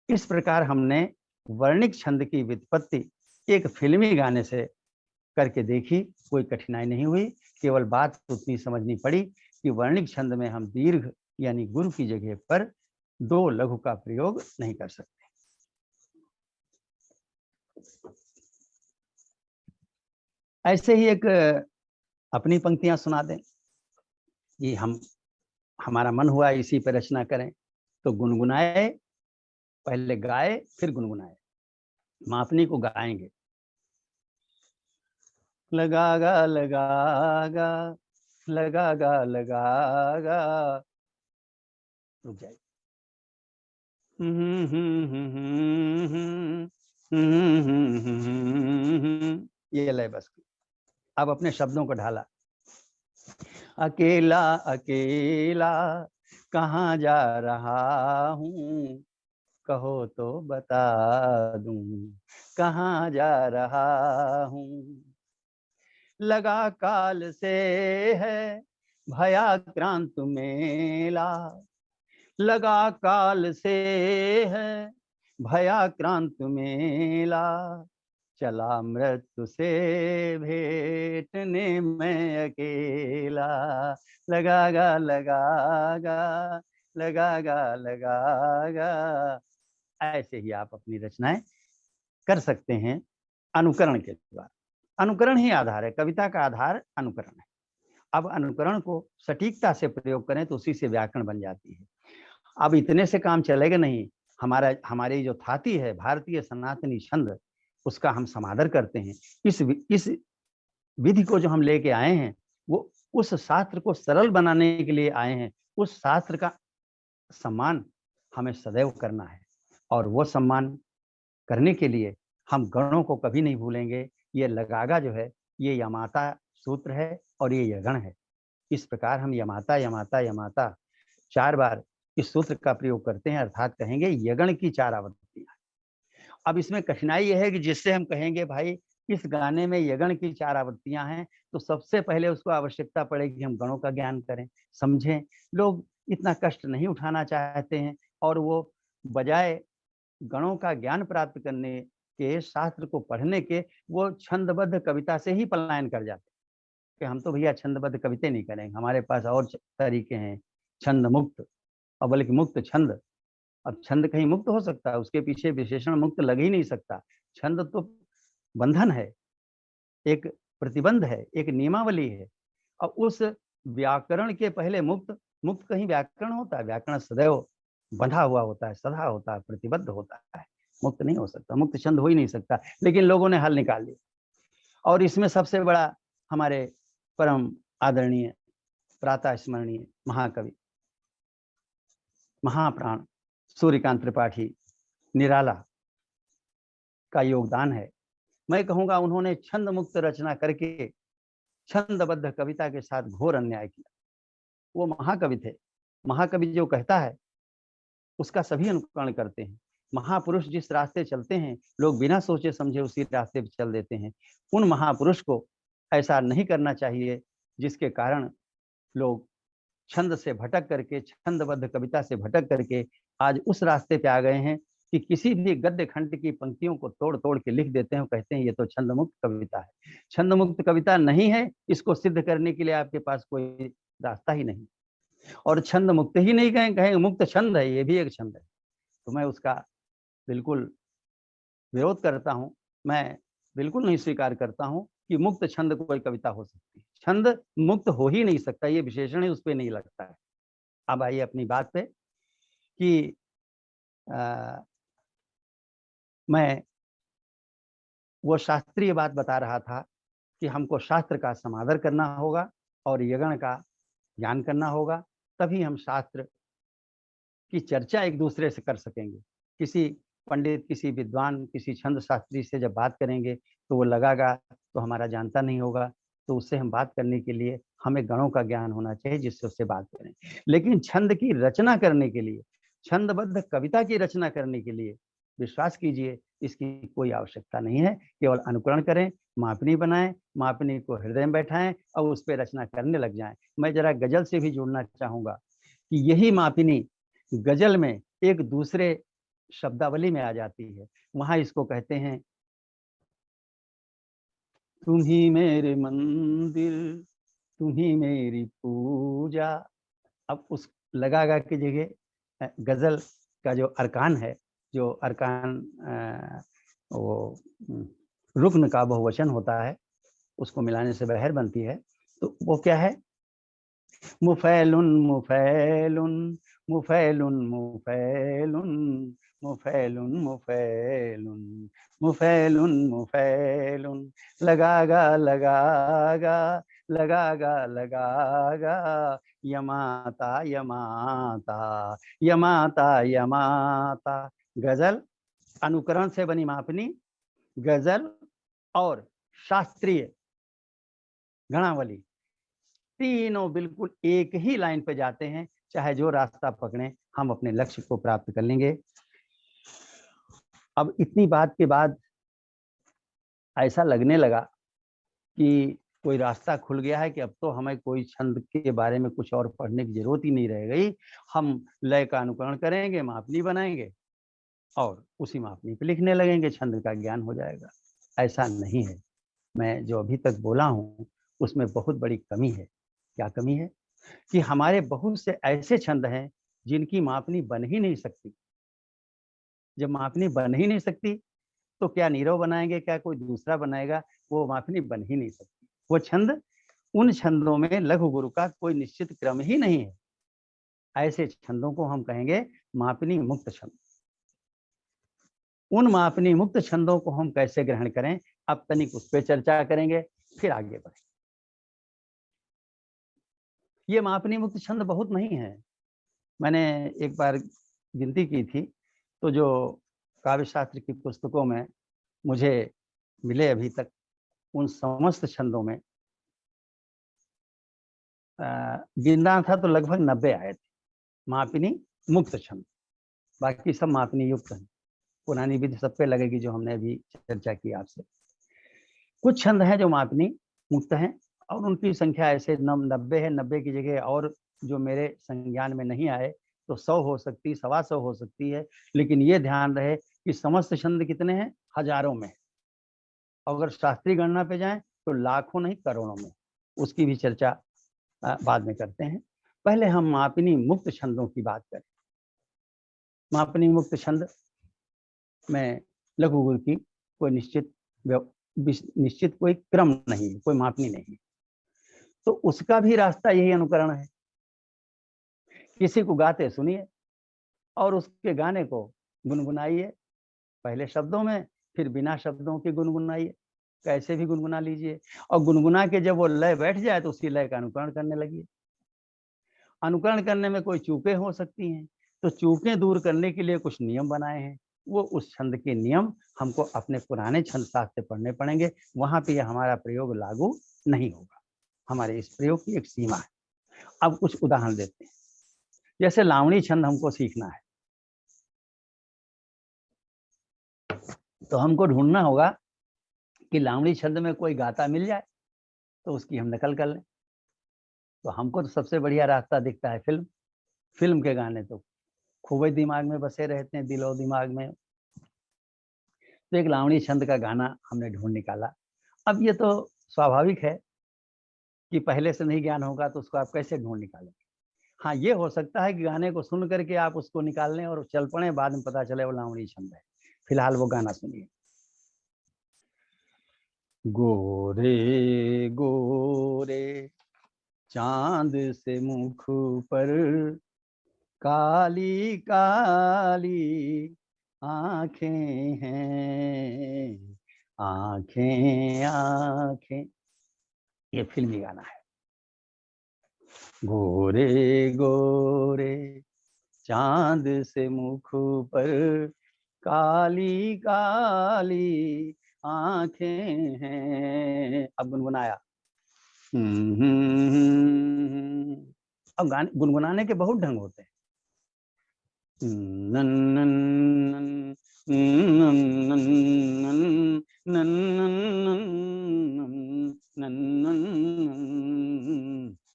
इस प्रकार हमने वर्णिक छंद की व्युत्पत्ति एक फिल्मी गाने से करके देखी, कोई कठिनाई नहीं हुई, केवल बात उतनी समझनी पड़ी कि वर्णिक छंद में हम दीर्घ यानी गुरु की जगह पर 2 लघु का प्रयोग नहीं कर सकते। ऐसे ही एक अपनी पंक्तियां सुना दें कि हमारा मन हुआ इसी पर रचना करें, तो गुनगुनाए, पहले गाए फिर गुनगुनाए, मापनी को गाएंगे। लगागा लगागा लगागा लगागा, रुक जाए, ये लय बस। अब अपने शब्दों को ढाला। अकेला अकेला कहाँ जा रहा हूँ, कहो तो बता दूं कहाँ जा रहा हूँ। लगा काल से है भयाक्रांत मेला, लगा काल से है भयाक्रांत मेला, चला मृत्यु से भेंटने में अकेला। लगागा लगागा लगागा लगागा। ऐसे ही आप अपनी रचनाएं कर सकते हैं अनुकरण के द्वारा। अनुकरण ही आधार है, कविता का आधार अनुकरण है। अब अनुकरण को सटीकता से प्रयोग करें तो उसी से व्याकरण बन जाती है। अब इतने से काम चलेगा नहीं, हमारी जो थाती है भारतीय सनातनी छंद, उसका हम समादर करते हैं। इस विधि को जो हम लेके आए हैं वो उस शास्त्र को सरल बनाने के लिए आए हैं। उस शास्त्र का सम्मान हमें सदैव करना है, और वो सम्मान करने के लिए हम गणों को कभी नहीं भूलेंगे। ये लगागा जो है ये यमाता सूत्र है और ये यगण है। इस प्रकार हम यमाता यमाता यमाता 4 बार इस सूत्र का प्रयोग करते हैं, अर्थात कहेंगे यगण की 4 आवृत्तियां। अब इसमें कठिनाई यह है कि जिससे हम कहेंगे भाई इस गाने में यगण की 4 आवृत्तियां हैं, तो सबसे पहले उसको आवश्यकता पड़ेगी हम गणों का ज्ञान करें, समझें। लोग इतना कष्ट नहीं उठाना चाहते हैं, और वो बजाय गणों का ज्ञान प्राप्त करने के, शास्त्र को पढ़ने के, वो छंदबद्ध कविता से ही पलायन कर जाते हैं कि हम तो भैया छंदबद्ध कविता नहीं करेंगे, हमारे पास और तरीके हैं, छंद मुक्त और बल्कि मुक्त छंद। अब छंद कहीं मुक्त हो सकता है? उसके पीछे विशेषण मुक्त लग ही नहीं सकता। छंद तो बंधन है, एक प्रतिबंध है, एक नियमावली है। अब उस व्याकरण के पहले मुक्त, मुक्त कहीं व्याकरण होता है? व्याकरण सदैव बंधा हुआ होता है, सदा होता है, प्रतिबद्ध होता है, मुक्त नहीं हो सकता, मुक्त छंद हो ही नहीं सकता। लेकिन लोगों ने हल निकाल लिया, और इसमें सबसे बड़ा हमारे परम आदरणीय प्रातः स्मरणीय महाकवि महाप्राण सूर्यकांत त्रिपाठी निराला का योगदान है। मैं कहूंगा उन्होंने छंद मुक्त रचना करके छंदबद्ध कविता के साथ घोर अन्याय किया। वो महाकवि थे। महाकवि जो कहता है उसका सभी अनुकरण करते हैं। महापुरुष जिस रास्ते चलते हैं लोग बिना सोचे समझे उसी रास्ते पर चल देते हैं। उन महापुरुष को ऐसा नहीं करना चाहिए जिसके कारण लोग छंद से भटक करके, छंदबद्ध कविता से भटक करके आज उस रास्ते पे आ गए हैं कि किसी भी गद्य खंड की पंक्तियों को तोड़ तोड़ के लिख देते हैं, कहते हैं ये तो छंद मुक्त कविता है। छंद मुक्त कविता नहीं है, इसको सिद्ध करने के लिए आपके पास कोई रास्ता ही नहीं। और छंद मुक्त ही नहीं कहेंगे मुक्त छंद है, ये भी एक छंद है, तो मैं उसका बिल्कुल विरोध करता हूं। मैं बिल्कुल नहीं स्वीकार करता हूं कि मुक्त छंद कोई कविता हो सकती है। छंद मुक्त हो ही नहीं सकता, ये विशेषण ही उस पर नहीं लगता है। अब आइए अपनी बात पे कि मैं वो शास्त्रीय बात बता रहा था कि हमको शास्त्र का समादर करना होगा और यगण का ज्ञान करना होगा, तभी हम शास्त्र की चर्चा एक दूसरे से कर सकेंगे। किसी पंडित, किसी विद्वान, किसी छंद शास्त्री से जब बात करेंगे तो वो लगागा तो हमारा जानता नहीं होगा, तो उससे हम बात करने के लिए हमें गणों का ज्ञान होना चाहिए जिससे उससे बात करें। लेकिन छंद की रचना करने के लिए, छंदबद्ध कविता की रचना करने के लिए विश्वास कीजिए इसकी कोई आवश्यकता नहीं है। केवल अनुकरण करें, मापनी बनाएं, मापनी को हृदय में बैठाएं और उस पर रचना करने लग जाएं। मैं जरा गजल से भी जुड़ना चाहूंगा कि यही मापनी गजल में एक दूसरे शब्दावली में आ जाती है। वहां इसको कहते हैं तुम ही मेरे मंदिर, तुम ही मेरी पूजा। अब उस लगागा की जगह गजल का जो अरकान है, जो अरकान वो रुक्न का बहुवचन होता है, उसको मिलाने से बहर बनती है। तो वो क्या है? मुफैलुन मुफैलुन मुफैलुन मुफैलुन मुफैलुन मुफैलुन मुफैलुन मुफैलुन लगागा लगागा लगागा लगागा यमाता यमाता यमाता यमाता। गजल अनुकरण से बनी मापनी, गजल और शास्त्रीय गणावली, तीनों बिल्कुल एक ही लाइन पे जाते हैं। चाहे जो रास्ता पकड़ें हम अपने लक्ष्य को प्राप्त कर लेंगे। अब इतनी बात के बाद ऐसा लगने लगा कि कोई रास्ता खुल गया है कि अब तो हमें कोई छंद के बारे में कुछ और पढ़ने की जरूरत ही नहीं रह गई। हम लय का अनुकरण करेंगे, मापनी बनाएंगे और उसी मापनी पे लिखने लगेंगे, छंद का ज्ञान हो जाएगा। ऐसा नहीं है। मैं जो अभी तक बोला हूँ उसमें बहुत बड़ी कमी है। क्या कमी है? कि हमारे बहुत से ऐसे छंद हैं जिनकी मापनी बन ही नहीं सकती। जब मापनी बन ही नहीं सकती तो क्या नीरव बनाएंगे, क्या कोई दूसरा बनाएगा? वो मापनी बन ही नहीं सकती। वो छंद, उन छंदों में लघु गुरु का कोई निश्चित क्रम ही नहीं है। ऐसे छंदों को हम कहेंगे मापनी मुक्त छंद। उन मापनी मुक्त छंदों को हम कैसे ग्रहण करें, अब तनिक उस पर चर्चा करेंगे, फिर आगे बढ़ें। ये मापनी मुक्त छंद बहुत नहीं है। मैंने एक बार गिनती की थी, तो जो काव्य शास्त्र की पुस्तकों में मुझे मिले अभी तक, उन समस्त छंदों में गिनना था तो लगभग 90 आए थे मापनी मुक्त छंद। बाकी सब मापनी युक्त हैं। पुरानी विधि सब पे लगेगी जो हमने अभी चर्चा की आपसे। कुछ छंद हैं जो मापनी मुक्त हैं और उनकी संख्या ऐसे 90 है। 90 की जगह और जो मेरे संज्ञान में नहीं आए तो 100 हो सकती, 125 हो सकती है। लेकिन ये ध्यान रहे कि समस्त छंद कितने हैं? हजारों में। अगर शास्त्रीय गणना पे जाएं तो लाखों नहीं करोड़ों में। उसकी भी चर्चा बाद में करते हैं। पहले हम मापनी मुक्त छंदों की बात करें। मापनी मुक्त छंद में लघु गुरु की कोई निश्चित कोई क्रम नहीं है, कोई मापनी नहीं है। तो उसका भी रास्ता यही अनुकरण है। किसी को गाते सुनिए और उसके गाने को गुनगुनाइए, पहले शब्दों में, फिर बिना शब्दों के गुनगुनाइए, कैसे भी गुनगुना लीजिए। और गुनगुना के जब वो लय बैठ जाए तो उसी लय का अनुकरण करने लगिए। अनुकरण करने में कोई चूकें हो सकती हैं, तो चूकें दूर करने के लिए कुछ नियम बनाए हैं। वो उस छंद के नियम हमको अपने पुराने छंद शास्त्र से पढ़ने पड़ेंगे, वहां पे हमारा प्रयोग लागू नहीं होगा। हमारे इस प्रयोग की एक सीमा है। अब कुछ उदाहरण देते हैं। जैसे लावणी छंद हमको सीखना है, तो हमको ढूंढना होगा कि लावणी छंद में कोई गाता मिल जाए तो उसकी हम नकल कर लें। तो हमको तो सबसे बढ़िया रास्ता दिखता है फिल्म के गाने, तो खूब ही दिमाग में बसे रहते हैं, दिलो दिमाग में। तो एक लावणी छंद का गाना हमने ढूंढ निकाला। अब ये तो स्वाभाविक है कि पहले से नहीं ज्ञान होगा तो उसको आप कैसे ढूंढ निकालेंगे। हाँ, ये हो सकता है कि गाने को सुन करके आप उसको निकाल लें और चल पड़े, बाद में पता चले वो लावणी छंद है। फिलहाल वो गाना सुनिए। गोरे गोरे चांद से मुख पर काली काली आंखें हैं, आंखें आंखें। ये फिल्मी गाना है। गोरे गोरे चांद से मुख पर काली काली आंखें हैं। अब गुनगुनाया। अब गाने गुनगुनाने के बहुत ढंग होते हैं। नन नन नन नन नन नन नन।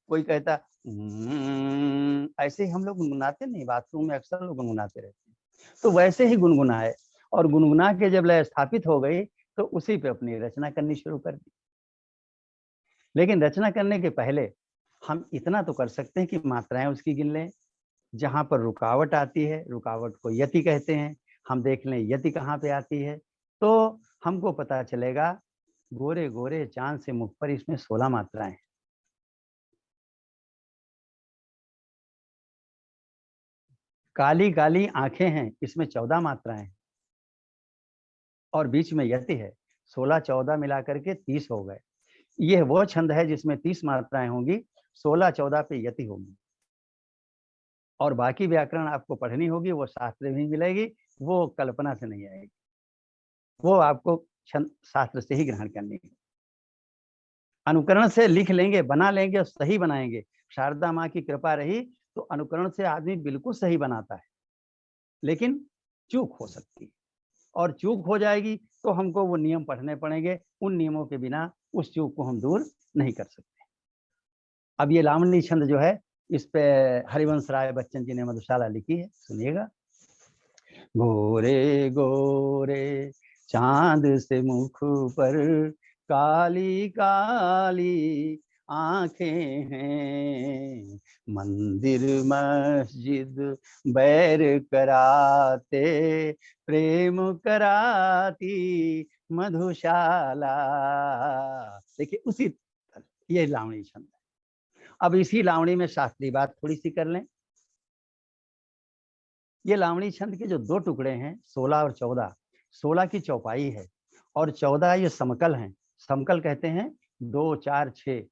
कोई कहता ऐसे ही हम लोग गुनगुनाते नहीं, बाथरूम में अक्सर लोग गुनगुनाते रहते हैं। तो वैसे ही गुनगुनाए और गुनगुना के जब लय स्थापित हो गई तो उसी पे अपनी रचना करनी शुरू कर दी। लेकिन रचना करने के पहले हम इतना तो कर सकते हैं कि मात्राएं उसकी गिन लें। जहां पर रुकावट आती है, रुकावट को यति कहते हैं, हम देख लें यति कहाँ पे आती है, तो हमको पता चलेगा गोरे गोरे चांद से मुख पर इसमें 16 मात्राएं हैं। काली काली आंखें हैं, इसमें 14 मात्राएं हैं और बीच में यति है। 16-14 मिलाकर के 30 हो गए। यह वो छंद है जिसमें 30 मात्राएं होंगी, 16-14 पे यति होगी। और बाकी व्याकरण आपको पढ़नी होगी, वो शास्त्र में मिलेगी, वो कल्पना से नहीं आएगी, वो आपको छंद शास्त्र से ही ग्रहण करनी है। अनुकरण से लिख लेंगे, बना लेंगे और सही बनाएंगे। शारदा माँ की कृपा रही तो अनुकरण से आदमी बिल्कुल सही बनाता है, लेकिन चूक हो सकती है। और चूक हो जाएगी तो हमको वो नियम पढ़ने पड़ेंगे। उन नियमों के बिना उस चूक को हम दूर नहीं कर सकते। अब ये लावणी छंद जो है, इस पे हरिवंश राय बच्चन जी ने मधुशाला लिखी है, सुनिएगा। गोरे गोरे चांद से मुख पर काली काली आंखें हैं, मंदिर मस्जिद बैर कराते, प्रेम कराती मधुशाला। देखिए उसी, ये लावणी छंद है। अब इसी लावणी में शास्त्रीय बात थोड़ी सी कर लें। ये लावणी छंद के जो 2 टुकड़े हैं, 16 और 14, 16 की चौपाई है और 14 ये समकल हैं। समकल कहते हैं 2, 4, 6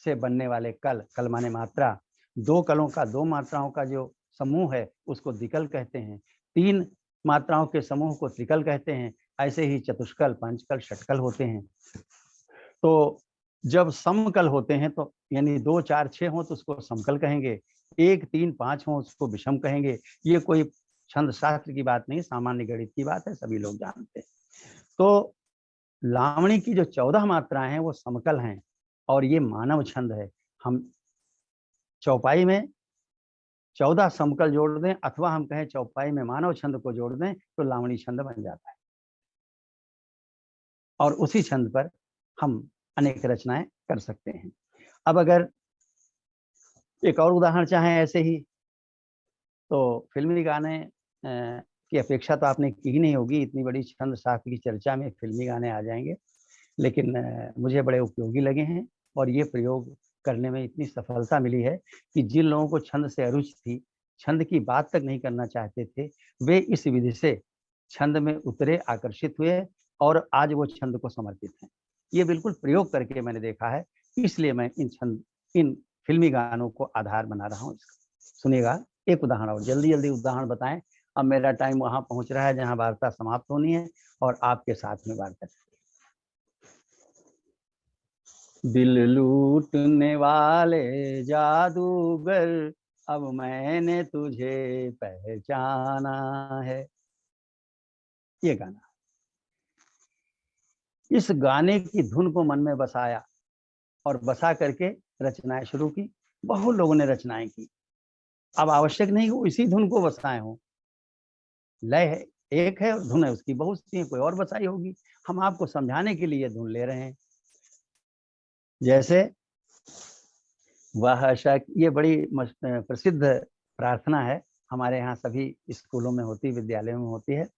से बनने वाले कल, कल माने मात्रा। 2 कलों का, 2 मात्राओं का जो समूह है उसको द्विकल कहते हैं। 3 मात्राओं के समूह को त्रिकल कहते हैं। ऐसे ही चतुष्कल, पंचकल, षटकल होते हैं। तो जब समकल होते हैं तो यानी 2, 4, 6 हो तो उसको समकल कहेंगे, 1, 3, 5 हो उसको विषम कहेंगे। ये कोई छंद शास्त्र की बात नहीं, सामान्य गणित की बात है, सभी लोग जानते हैं। तो लावणी की जो 14 मात्राएं हैं वो समकल हैं और ये मानव छंद है। हम चौपाई में 14 समकल जोड़ दें अथवा हम कहें चौपाई में मानव छंद को जोड़ दें तो लावणी छंद बन जाता है। और उसी छंद पर हम अनेक रचनाएं कर सकते हैं। अब अगर एक और उदाहरण चाहें ऐसे ही, तो फिल्मी गाने की अपेक्षा तो आपने की ही नहीं होगी, इतनी बड़ी छंद शास्त्र की चर्चा में फिल्मी गाने आ जाएंगे, लेकिन मुझे बड़े उपयोगी लगे हैं और ये प्रयोग करने में इतनी सफलता मिली है कि जिन लोगों को छंद से अरुचि थी, छंद की बात तक नहीं करना चाहते थे, वे इस विधि से छंद में उतरे, आकर्षित हुए और आज वो छंद को समर्पित हैं। ये बिल्कुल प्रयोग करके मैंने देखा है, इसलिए मैं इन फिल्मी गानों को आधार बना रहा हूँ। सुनिएगा एक उदाहरण, और जल्दी जल्दी उदाहरण बताएं। अब मेरा टाइम वहां पहुंच रहा है जहां वार्ता समाप्त होनी है और आपके साथ में वार्ता। दिल लूटने वाले जादूगर, अब मैंने तुझे पहचाना है। ये गाना, इस गाने की धुन को मन में बसाया और बसा करके रचनाएं शुरू की। बहुत लोगों ने रचनाएं की। अब आवश्यक नहीं कि इसी धुन को बसाए हों, लय है एक है और धुन है उसकी बहुत सी, कोई और बसाई होगी। हम आपको समझाने के लिए धुन ले रहे हैं। जैसे वह शक, ये बड़ी प्रसिद्ध प्रार्थना है, हमारे यहाँ सभी स्कूलों में होती, विद्यालयों में होती है।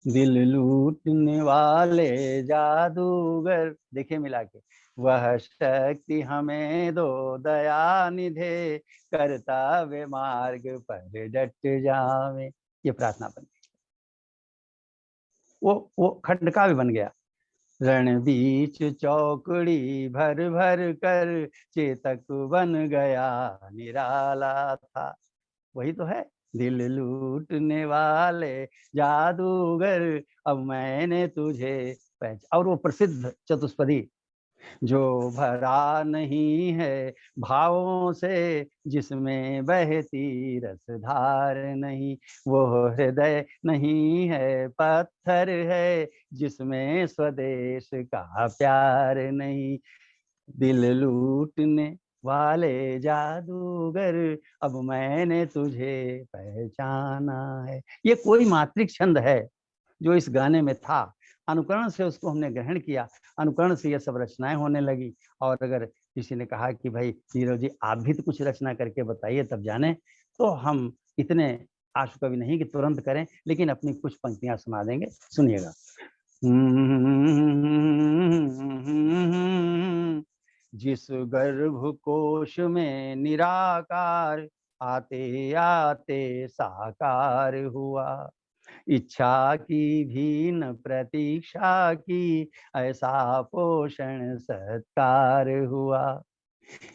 दिल लूटने वाले जादूगर, देखिए मिला के, वह शक्ति हमें दो दया निधे, करता वे मार्ग पर डट जावे। ये प्रार्थना बन गई। वो खंड भी बन गया। रण बीच चौकड़ी भर भर कर, चेतक बन गया निराला था। वही तो है, दिल लूटने वाले जादूगर, अब मैंने तुझे पहचाना। और वो प्रसिद्ध चतुष्पदी, जो भरा नहीं है भावों से, जिसमें बहती रसधार नहीं, वो हृदय नहीं है पत्थर है, जिसमें स्वदेश का प्यार नहीं। दिल लूटने वाले जादूगर, अब मैंने तुझे पहचाना है। ये कोई मात्रिक छंद है जो इस गाने में था, अनुकरण से उसको हमने ग्रहण किया, अनुकरण से ये सब रचनाएं होने लगी। और अगर किसी ने कहा कि भाई नीरज जी आप भी तो कुछ रचना करके बताइए तब जाने, तो हम इतने आशु कवि नहीं कि तुरंत करें, लेकिन अपनी कुछ पंक्तियां सुना देंगे, सुनिएगा। जिस गर्भ कोश में निराकार, आते आते साकार हुआ, इच्छा की भी न प्रतीक्षा की, ऐसा पोषण सत्कार हुआ।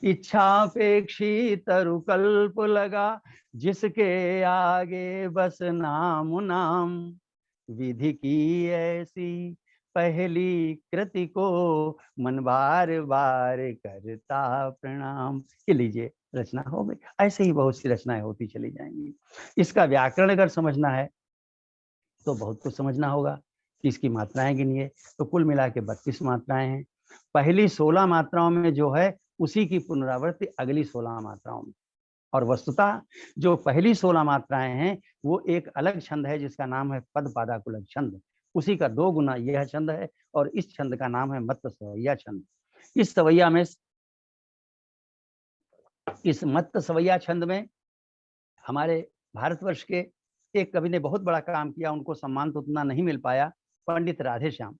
इच्छापेक्षी तरुकल्प लगा, जिसके आगे बस नाम नाम, विधि की ऐसी पहली कृति को, मन बार बार करता प्रणाम। ये लीजिए रचना हो गई। ऐसे ही बहुत सी रचनाएं होती चली जाएंगी। इसका व्याकरण अगर समझना है तो बहुत कुछ समझना होगा कि इसकी मात्राएं गिनिए, तो कुल मिला के 32 मात्राएं हैं। पहली 16 मात्राओं में जो है उसी की पुनरावृत्ति अगली 16 मात्राओं में। और वस्तुतः जो पहली 16 मात्राएं हैं वो एक अलग छंद है जिसका नाम है पद पादाकुलक छंद। उसी का 2 गुना यह छंद है और इस छंद का नाम है मत्त सवैया छंद। इस सवैया में, इस मत्त सवैया छंद में हमारे भारतवर्ष के एक कवि ने बहुत बड़ा काम किया, उनको सम्मान तो उतना नहीं मिल पाया, पंडित राधेश्याम।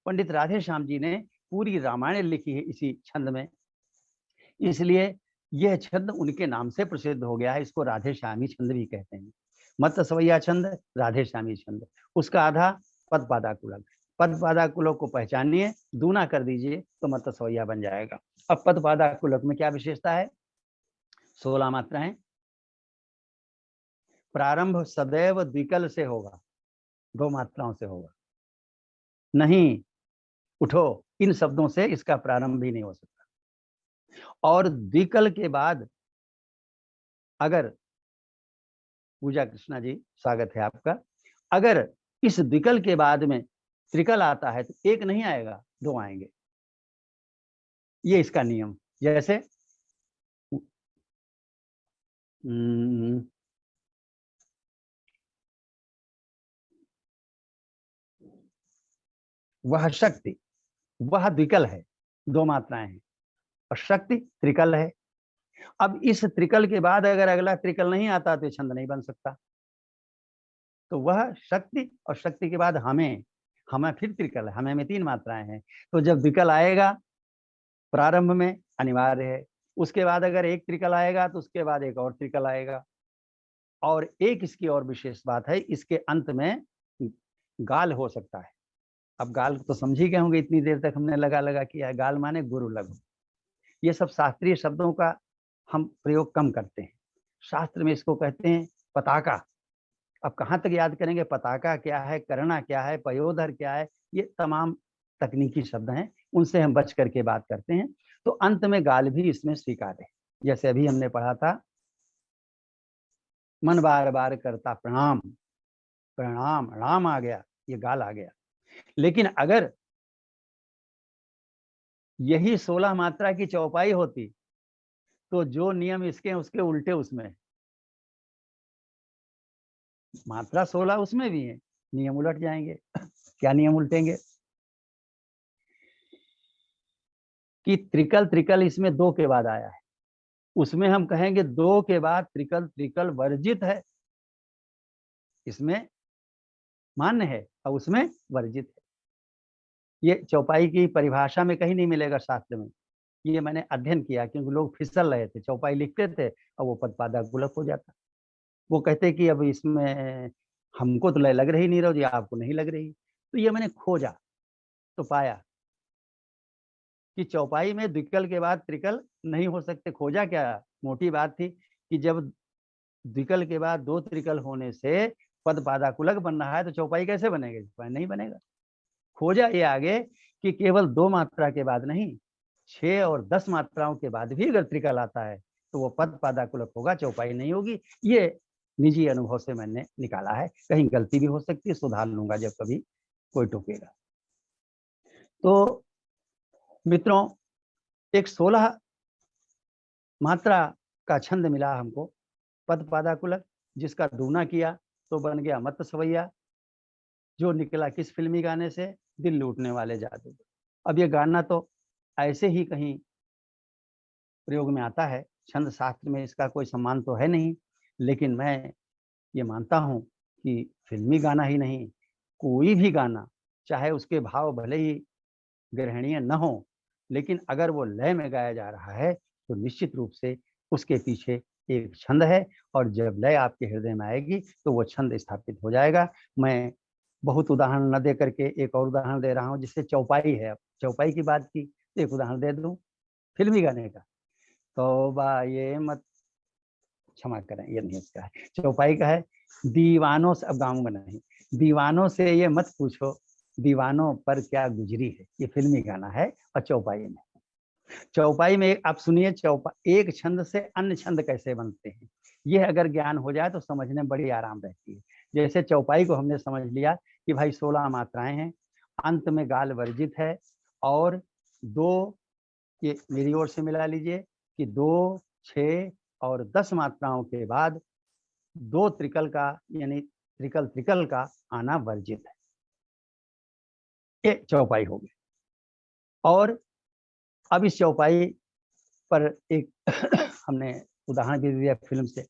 पंडित राधेश्याम जी ने पूरी रामायण लिखी है इसी छंद में, इसलिए यह छंद उनके नाम से प्रसिद्ध हो गया है। इसको राधेश्यामी छंद भी कहते हैं। मत्त सवैया छंद, राधेश्यामी छंद। उसका आधा पद पादाकुलक। पद पादाकुलक को पहचानिए, दूना कर दीजिए तो मत्त सवैया बन जाएगा। अब पद पादाकुलक में क्या विशेषता है? 16 मात्राएं, प्रारंभ सदैव द्विकल से होगा, 2 मात्राओं से होगा। नहीं, उठो, इन शब्दों से इसका प्रारंभ भी नहीं हो सकता। और द्विकल के बाद अगर, पूजा कृष्णा जी स्वागत है आपका, अगर इस द्विकल के बाद में त्रिकल आता है तो एक नहीं आएगा, 2 आएंगे। ये इसका नियम। जैसे वह शक्ति, वह द्विकल है, 2 मात्राएं हैं, और शक्ति त्रिकल है। अब इस त्रिकल के बाद अगर अगला त्रिकल नहीं आता तो छंद नहीं बन सकता। तो वह शक्ति, और शक्ति के बाद हमें, हमें फिर त्रिकल है, हमें में 3 मात्राएं हैं। तो जब द्विकल आएगा प्रारंभ में अनिवार्य है, उसके बाद अगर एक त्रिकल आएगा तो उसके बाद एक और त्रिकल आएगा। और एक इसकी और विशेष बात है, इसके अंत में गाल हो सकता है। अब गाल तो समझ ही गए होंगे, इतनी देर तक हमने लगा लगा किया है। गाल माने गुरु लघु। ये सब शास्त्रीय शब्दों का हम प्रयोग कम करते हैं। शास्त्र में इसको कहते हैं पताका। अब कहाँ तक याद करेंगे, पताका क्या है, करना क्या है, पयोधर क्या है, ये तमाम तकनीकी शब्द हैं, उनसे हम बच करके बात करते हैं। तो अंत में गाल भी इसमें स्वीकार्य है। जैसे अभी हमने पढ़ा था, मन बार बार करता प्रणाम, प्रणाम राम आ गया, ये गाल आ गया। लेकिन अगर यही 16 मात्रा की चौपाई होती तो जो नियम इसके उसके उल्टे उसमें, मात्रा 16 उसमें भी है, नियम उलट जाएंगे। क्या नियम उल्टेंगे कि त्रिकल त्रिकल इसमें 2 के बाद आया है, उसमें हम कहेंगे 2 के बाद त्रिकल त्रिकल वर्जित है, इसमें मान्य है और उसमें वर्जित है। ये चौपाई की परिभाषा में कहीं नहीं मिलेगा शास्त्र में। ये मैंने अध्ययन किया, क्योंकि लोग फिसल रहे थे, चौपाई लिखते थे और वो पदपादा गुलक हो जाता। वो कहते कि अब इसमें हमको तो लय लग रही नहीं रही, आपको नहीं लग रही। तो ये मैंने खोजा तो पाया कि चौपाई में द्विकल के बाद त्रिकल नहीं हो सकते। खोजा क्या, मोटी बात थी कि जब द्विकल के बाद 2 त्रिकल होने से पद पादाकुलक बन रहा है तो चौपाई कैसे बनेगा, चौपाई नहीं बनेगा। खोजा ये आगे कि केवल 2 मात्रा के बाद नहीं, 6 और 10 मात्राओं के बाद भी अगर त्रिकल आता है तो वो पद पादाकुलक होगा, चौपाई नहीं होगी। ये निजी अनुभव से मैंने निकाला है, कहीं गलती भी हो सकती है, सुधार लूंगा जब कभी कोई टोकेगा। तो मित्रों, एक 16 मात्रा का छंद मिला हमको, पद पादाकुलक, जिसका दूना किया तो बन गया मत सवैया, जो निकला किस फिल्मी गाने से, दिल लूटने वाले जादू। अब ये गाना तो ऐसे ही कहीं प्रयोग में आता है, छंद शास्त्र में इसका कोई सम्मान तो है नहीं, लेकिन मैं ये मानता हूँ कि फिल्मी गाना ही नहीं, कोई भी गाना, चाहे उसके भाव भले ही ग्रहणीय न हो, लेकिन अगर वो लय में गाया जा रहा है तो निश्चित रूप से उसके पीछे एक छंद है, और जब लय आपके हृदय में आएगी तो वो छंद स्थापित हो जाएगा। मैं बहुत उदाहरण न दे करके एक और उदाहरण दे रहा हूँ, जिससे चौपाई है। अब चौपाई की बात की, एक उदाहरण दे दूं फिल्मी गाने का। तौबा ये मत, क्षमा करें ये नहीं इसका है, चौपाई का है। दीवानों से, अब गाऊंगा नहीं, दीवानों से ये मत पूछो दीवानों पर क्या गुजरी है, ये फिल्मी गाना है। और चौपाई में आप सुनिए, एक छंद से अन्य छंद कैसे बनते हैं, ये अगर ज्ञान हो जाए तो समझने में बड़ी आराम रहती है। जैसे चौपाई को हमने समझ लिया कि भाई 16 मात्राएं हैं, अंत में गाल वर्जित है, और 2, ये मेरी ओर से मिला लीजिए कि 2, 6 और 10 मात्राओं के बाद 2 त्रिकल का, यानी त्रिकल त्रिकल का आना वर्जित है। ये चौपाई हो गई। और अब इस चौपाई पर एक हमने उदाहरण भी दिया फिल्म से।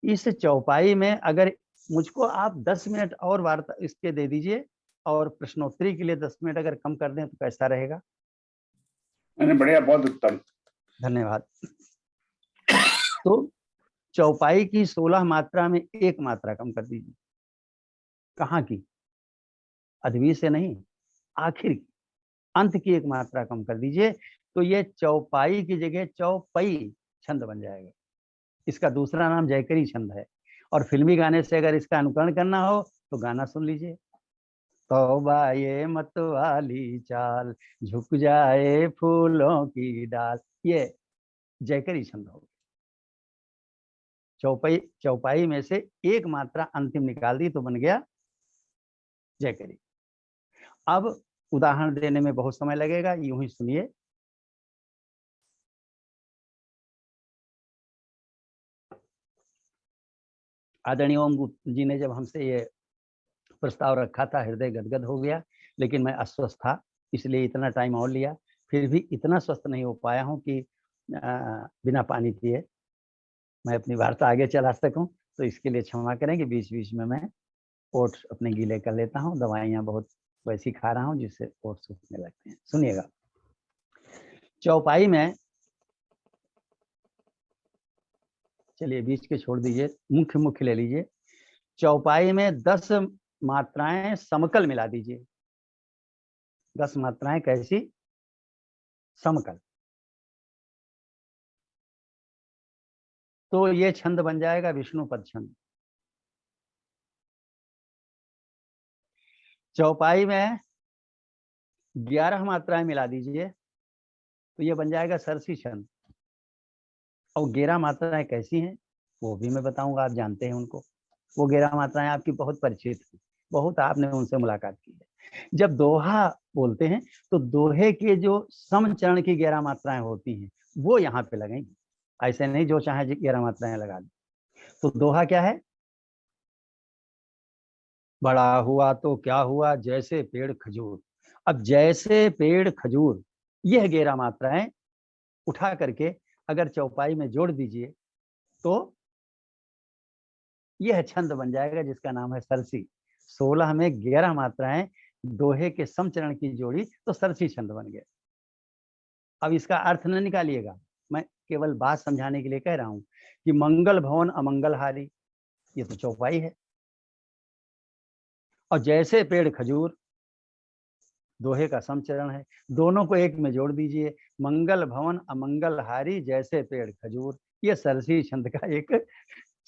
इस चौपाई में अगर मुझको आप 10 मिनट और वार्ता इसके दे दीजिए, और प्रश्नोत्तरी के लिए 10 मिनट अगर कम कर दें तो कैसा रहेगा? बढ़िया, बहुत उत्तम, धन्यवाद। तो चौपाई की 16 मात्रा में एक मात्रा कम कर दीजिए। कहाँ की? अधवी से नहीं, आखिर की, अंत की एक मात्रा कम कर दीजिए, तो ये चौपाई की जगह चौपई छंद बन जाएगा। इसका दूसरा नाम जयकरी छंद है। और फिल्मी गाने से अगर इसका अनुकरण करना हो तो गाना सुन लीजिए। तौबा ये मत वाली चाल, झुक जाए फूलों की डाल, ये जयकरी छंद हो। चौपाई में से एक मात्रा अंतिम निकाल दी तो बन गया जयकरी। अब उदाहरण देने में बहुत समय लगेगा, यूं ही सुनिए। आदरणीय ओम गुप्ता जी ने जब हमसे ये प्रस्ताव रखा था, हृदय गदगद हो गया, लेकिन मैं अस्वस्थ था, इसलिए इतना टाइम और लिया। फिर भी इतना स्वस्थ नहीं हो पाया हूं कि बिना पानी पिए मैं अपनी वार्ता आगे चला सकूं। तो इसके लिए क्षमा करेंगे, बीच बीच में मैं ओट अपने गीले कर लेता हूँ। दवाइयाँ बहुत वैसी खा रहा हूँ जिससे ओट सूखने लगते हैं। सुनिएगा, चौपाई में, चलिए बीच के छोड़ दीजिए, मुख्य मुख्य ले लीजिए। चौपाई में 10 मात्राएं समकल मिला दीजिए। 10 मात्राएं कैसी? समकल। तो ये छंद बन जाएगा विष्णु पद छंद। चौपाई में 11 मात्राएं मिला दीजिए तो ये बन जाएगा सरसी छंद। और 11 मात्राएं कैसी हैं वो भी मैं बताऊंगा, आप जानते हैं उनको। वो 11 मात्राएं आपकी बहुत परिचित हैं, बहुत आपने उनसे मुलाकात की है। जब दोहा बोलते हैं तो दोहे के जो सम चरण की 11 मात्राएं होती हैं वो यहाँ पे लगेंगी, ऐसे नहीं जो चाहे 11 मात्राएं लगा दें। तो दोहा क्या है? बड़ा हुआ तो क्या हुआ जैसे पेड़ खजूर। अब जैसे पेड़ खजूर, यह 11 मात्राएं उठा करके अगर चौपाई में जोड़ दीजिए तो यह छंद बन जाएगा जिसका नाम है सरसी। 16 में 11 मात्राएं दोहे के समचरण की जोड़ी तो सरसी छंद बन गया। अब इसका अर्थ न निकालिएगा, मैं केवल बात समझाने के लिए कह रहा हूं कि मंगल भवन अमंगलहारी, ये तो चौपाई है। और जैसे पेड़ खजूर दोहे का समचरण है, दोनों को एक में जोड़ दीजिए, मंगल भवन अमंगलहारी जैसे पेड़ खजूर, ये सरसी छंद का एक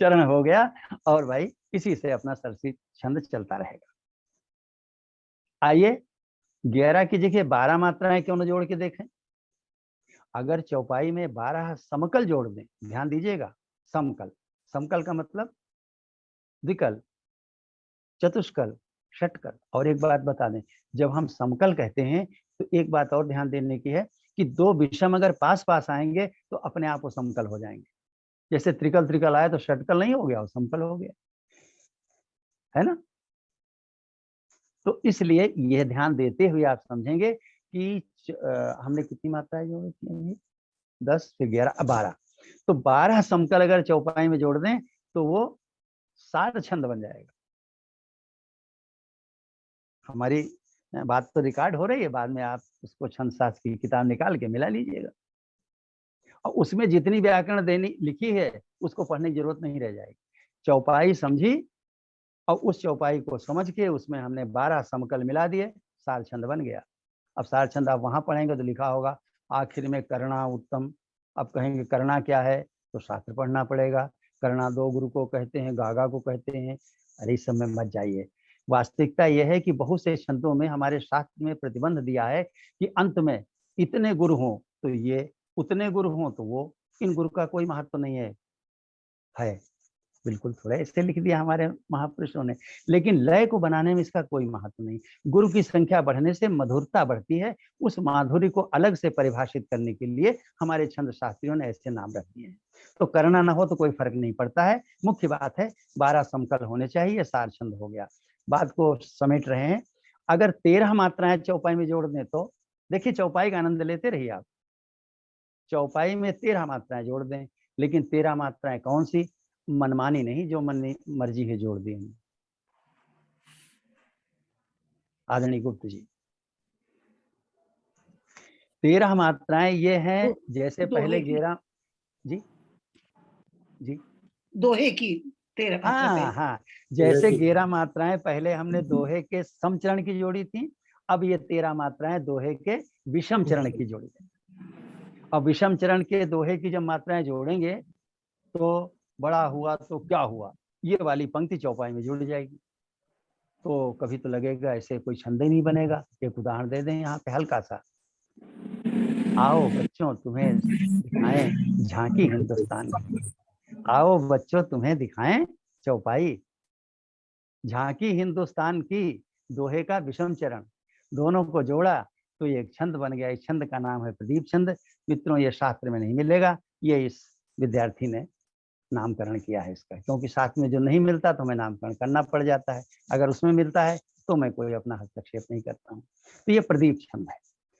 चरण हो गया। और भाई इसी से अपना सरसी छंद चलता रहेगा। आइए 11 की जगह 12 मात्राएं क्यों न जोड़ के देखें। अगर चौपाई में 12 समकल जोड़ दें, ध्यान दीजिएगा, समकल, समकल का मतलब द्विकल, चतुष्कल, षटकल। और एक बात बता दें, जब हम समकल कहते हैं तो एक बात और ध्यान देने की है कि दो विषम अगर पास पास आएंगे तो अपने आप वो समकल हो जाएंगे। जैसे त्रिकल त्रिकल आए तो षटकल नहीं हो गया, वो समकल हो गया, है ना। तो इसलिए यह ध्यान देते हुए आप समझेंगे कि हमने कितनी मात्राएं जोड़ी थी? 10 फिर 11 12। तो 12 समकल अगर चौपाई में जोड़ दें तो वो सार छंद बन जाएगा। हमारी बात तो रिकॉर्ड हो रही है, बाद में आप उसको छंद शास्त्र की किताब निकाल के मिला लीजिएगा और उसमें जितनी व्याकरण देनी लिखी है उसको पढ़ने की जरूरत नहीं रह जाएगी। चौपाई समझी और उस चौपाई को समझ के उसमें हमने 12 समकल मिला दिए, सार छंद बन गया। अब सार छंद आप वहां पढ़ेंगे तो लिखा होगा आखिर में करना उत्तम। अब कहेंगे करना क्या है तो शास्त्र पढ़ना पड़ेगा। करना दो गुरु को कहते हैं, गागा को कहते हैं। अरे इस सब में मत जाइए। वास्तविकता यह है कि बहुत से छंदों में हमारे शास्त्र में प्रतिबंध दिया है कि अंत में इतने गुरु हों तो ये, उतने गुरु हों तो वो। इन गुरु का कोई महत्व नहीं है बिल्कुल थोड़ा ऐसे लिख दिया हमारे महापुरुषों ने, लेकिन लय को बनाने में इसका कोई महत्व नहीं। गुरु की संख्या बढ़ने से मधुरता बढ़ती है, उस माधुरी को अलग से परिभाषित करने के लिए हमारे छंद शास्त्रियों ने ऐसे नाम रख दिए हैं। तो करना ना हो तो कोई फर्क नहीं पड़ता है, मुख्य बात है 12 समकल होने चाहिए, सार छंद हो गया। बात को समेट रहे हैं। अगर 13 मात्राएं चौपाई में जोड़ दें तो देखिए, चौपाई का आनंद लेते रहिए आप। चौपाई में 13 मात्राएं जोड़ दें, लेकिन 13 मात्राएं कौन सी? मनमानी नहीं, जो मन मर्जी है जोड़ दी। आदरणीय गुप्त जी, 13 मात्राएं ये हैं जैसे पहले 11। जी जी, दोहे की 13 मात्राएं। हाँ, जैसे 11 मात्राएं पहले हमने दोहे के समचरण की जोड़ी थी, अब ये 13 मात्राएं दोहे के विषम चरण की जोड़ी थी। अब विषम चरण के दोहे की जब मात्राएं जोड़ेंगे तो बड़ा हुआ तो क्या हुआ, ये वाली पंक्ति चौपाई में जुड़ जाएगी। तो कभी तो लगेगा ऐसे कोई छंद ही नहीं बनेगा। एक उदाहरण दे दें यहाँ पे हल्का सा। आओ बच्चों तुम्हें दिखाएं झांकी हिंदुस्तान की, आओ बच्चों तुम्हें दिखाएं चौपाई झांकी हिंदुस्तान की, दोहे का विषम चरण, दोनों को जोड़ा तो ये एक छंद बन गया। इस छंद का नाम है प्रदीप छंद। मित्रों, ये शास्त्र में नहीं मिलेगा, ये इस विद्यार्थी ने नामकरण किया है इसका, क्योंकि शास्त्र में जो नहीं मिलता तो मैं नामकरण करना पड़ जाता है, अगर उसमें मिलता है तो मैं कोई अपना हस्तक्षेप नहीं करता हूँ। तो ये प्रदीप छंद है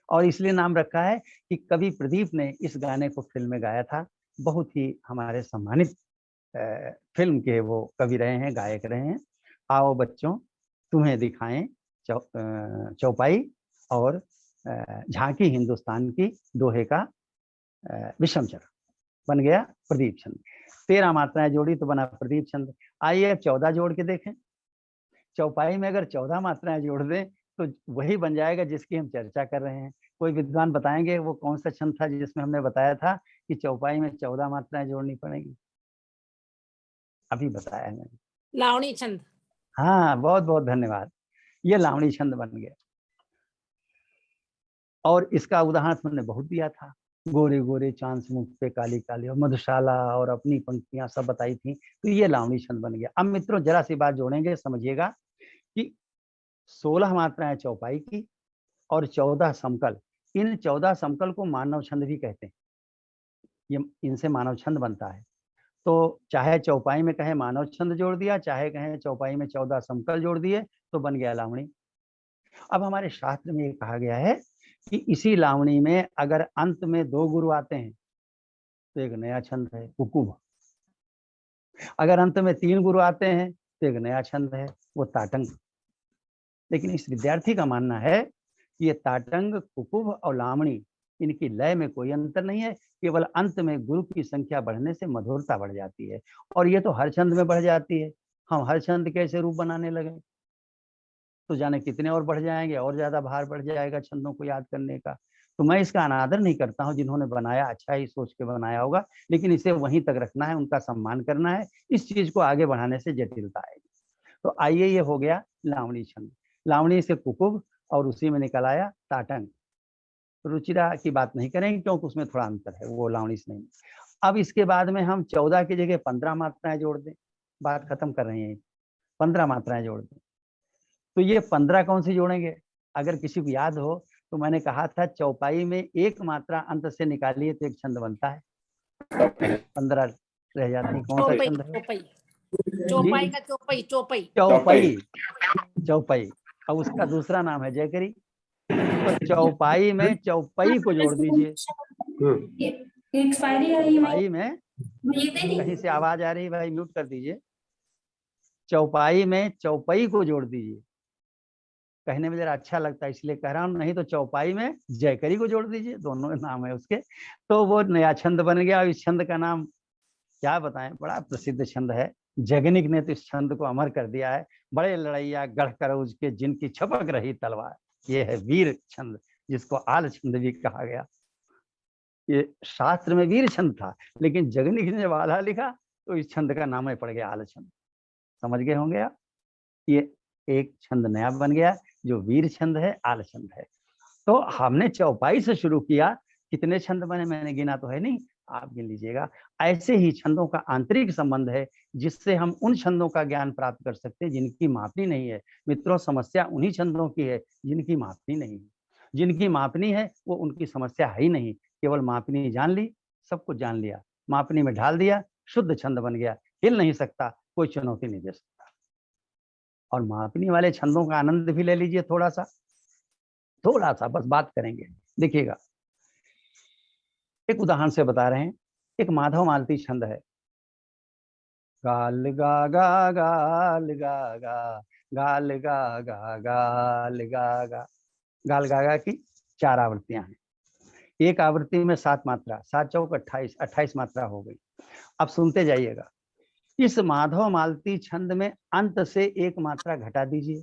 और इसलिए नाम रखा है कि कवि प्रदीप ने इस गाने को फिल्म में गाया था। बहुत ही हमारे सम्मानित फिल्म के वो कवि रहे हैं, गायक रहे हैं। आओ बच्चों तुम्हें दिखाएं चौपाई और झांकी हिंदुस्तान की दोहे का विषम चरण। बन गया प्रदीप छंद। 13 मात्राएं जोड़ी तो बना प्रदीप छंद। आइए अब 14 जोड़ के देखें। चौपाई में अगर 14 मात्राएं जोड़ दें तो वही बन जाएगा जिसकी हम चर्चा कर रहे हैं। कोई विद्वान बताएंगे वो कौन सा छंद था जिसमें हमने बताया था कि चौपाई में 14 मात्राएं जोड़नी पड़ेगी? अभी बताया है मैंने, लावणी छंद। हाँ, बहुत बहुत धन्यवाद। ये लावणी छंद बन गया। और इसका उदाहरण मैंने बहुत दिया था, गोरे गोरे चांद से मुख पे काली काली, और मधुशाला और अपनी पंक्तियां सब बताई थी। तो ये लावणी छंद बन गया। अब मित्रों जरा सी बात जोड़ेंगे, समझिएगा कि 16 मात्राएं चौपाई की और 14 समकल। इन 14 समकल को मानव छंद भी कहते हैं। ये इनसे मानव छंद बनता है। तो चाहे चौपाई में कहे मानव छंद जोड़ दिया, चाहे कहे चौपाई में 14 समकल जोड़ दिए, तो बन गया लावणी। अब हमारे शास्त्र में ये कहा गया है कि इसी लावणी में अगर अंत में 2 गुरु आते हैं तो एक नया छंद है कुकुभ। अगर अंत में 3 गुरु आते हैं तो एक नया छंद है वो ताटंग। लेकिन इस विद्यार्थी का मानना है कि ये ताटंग, कुकुभ और लावणी, इनकी लय में कोई अंतर नहीं है, केवल अंत में गुरु की संख्या बढ़ने से मधुरता बढ़ जाती है। और ये तो हर छंद में बढ़ जाती है। हम हर छंद कैसे रूप बनाने लगे तो जाने कितने और बढ़ जाएंगे, और ज्यादा भार बढ़ जाएगा छंदों को याद करने का। तो मैं इसका अनादर नहीं करता हूँ, जिन्होंने बनाया अच्छा ही सोच के बनाया होगा, लेकिन इसे वहीं तक रखना है, उनका सम्मान करना है। इस चीज को आगे बढ़ाने से जटिलता आएगी। तो आइए, ये हो गया लावणी छंद। लावणी से कुकुभ और उसी में निकल आया ताटंग। रुचिरा की बात नहीं करेंगे क्योंकि उसमें थोड़ा अंतर है, वो लावणी से नहीं। अब इसके बाद में हम 14 की जगह 15 मात्राएं जोड़ दें, बात खत्म कर रहे हैं। 15 मात्राएं जोड़ दें तो ये 15 कौन सी जोड़ेंगे? अगर किसी को याद हो तो मैंने कहा था चौपाई में एक मात्रा अंत से निकालिए तो एक छंद बनता है, 15 रह जाती। कौन सा चौपाई छंद है? चौपाई चौपाई का चौपाई चौपाई चौपाई चौपाई। अब उसका दूसरा नाम है जयकरी। तो चौपाई में चौपाई को जोड़ दीजिए। चौपाई में कहीं से आवाज आ रही भाई, म्यूट कर दीजिए। चौपाई में चौपाई को जोड़ दीजिए। कहने में जरा अच्छा लगता है इसलिए कह रहा हूँ, नहीं तो चौपाई में जयकरी को जोड़ दीजिए, दोनों नाम है उसके। तो वो नया छंद बन गया। इस छंद का नाम क्या बताएं, बड़ा प्रसिद्ध छंद है। जगनिक ने तो इस छंद को अमर कर दिया है। बड़े लड़ैया गढ़ कर उसके जिनकी छपक रही तलवार, ये है वीर छंद, जिसको आल छंद भी कहा गया। ये शास्त्र में वीर छंद था, लेकिन जगनिक ने जब आला लिखा तो इस छंद का नाम ही पड़ गया आल छंद। समझ गए होंगे आप? ये एक छंद नया बन गया जो वीर छंद है, आल छंद है। तो हमने चौपाई से शुरू किया। कितने छंद बने मैंने गिना तो है नहीं, आप गिन लीजिएगा। ऐसे ही छंदों का आंतरिक संबंध है जिससे हम उन छंदों का ज्ञान प्राप्त कर सकते हैं जिनकी मापनी नहीं है। मित्रों, समस्या उन्हीं छंदों की है जिनकी मापनी नहीं है। जिनकी मापनी है वो उनकी समस्या है ही नहीं। केवल मापनी जान ली, सब कुछ जान लिया, मापनी में ढाल दिया, शुद्ध छंद बन गया, हिल नहीं सकता, कोई चुनौती नहीं दे सकता। और मापनी वाले छंदों का आनंद भी ले लीजिए, थोड़ा सा बस बात करेंगे। देखिएगा, एक उदाहरण से बता रहे हैं। एक माधव मालती छंद है, गाल गा गा गाल गा गा, गाल गा गा गाल गा गा। गाल गा गा की 4 आवृत्तियां हैं। एक आवृत्ति में 7 मात्रा, 7 चौक 28, 28 मात्रा हो गई। अब सुनते जाइएगा। इस माधव मालती छंद में अंत से 1 मात्रा घटा दीजिए।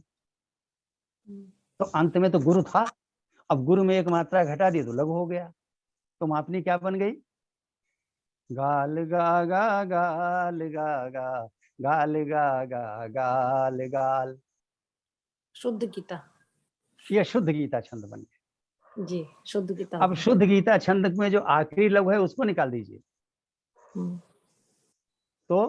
तो अंत में तो गुरु था, अब गुरु में 1 मात्रा घटा दी तो लघु हो गया। तो मापनी क्या बन गई? गाल गा गा गाल गा गा, गाल गा गा गाल गाल। शुद्ध गीता। ये शुद्ध गीता छंद बन गया जी, शुद्ध गीता। अब शुद्ध गीता छंद में जो आखिरी लघु है उसको निकाल दीजिए। तो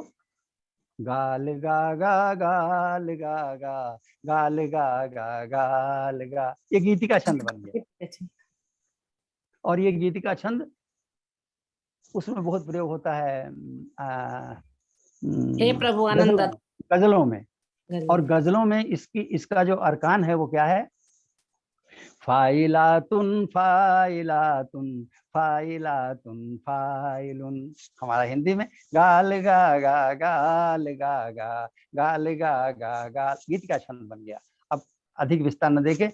गाल गा गा गाल गा गा, गाल गा गा गाल गा। ये गीतिका छंद बन गया। और ये गीतिका छंद उसमें बहुत प्रयोग होता है हे प्रभु आनंद, गजलों में। और गजलों में इसका जो अरकान है वो क्या है? फाइलातुन फाइलातुन फाइलातुन फाइलुन। हमारा हिंदी में गाल गा गा गाल गा गा गाल गा गा गाल, गीत का छंद बन गया। अब अधिक विस्तार न देके,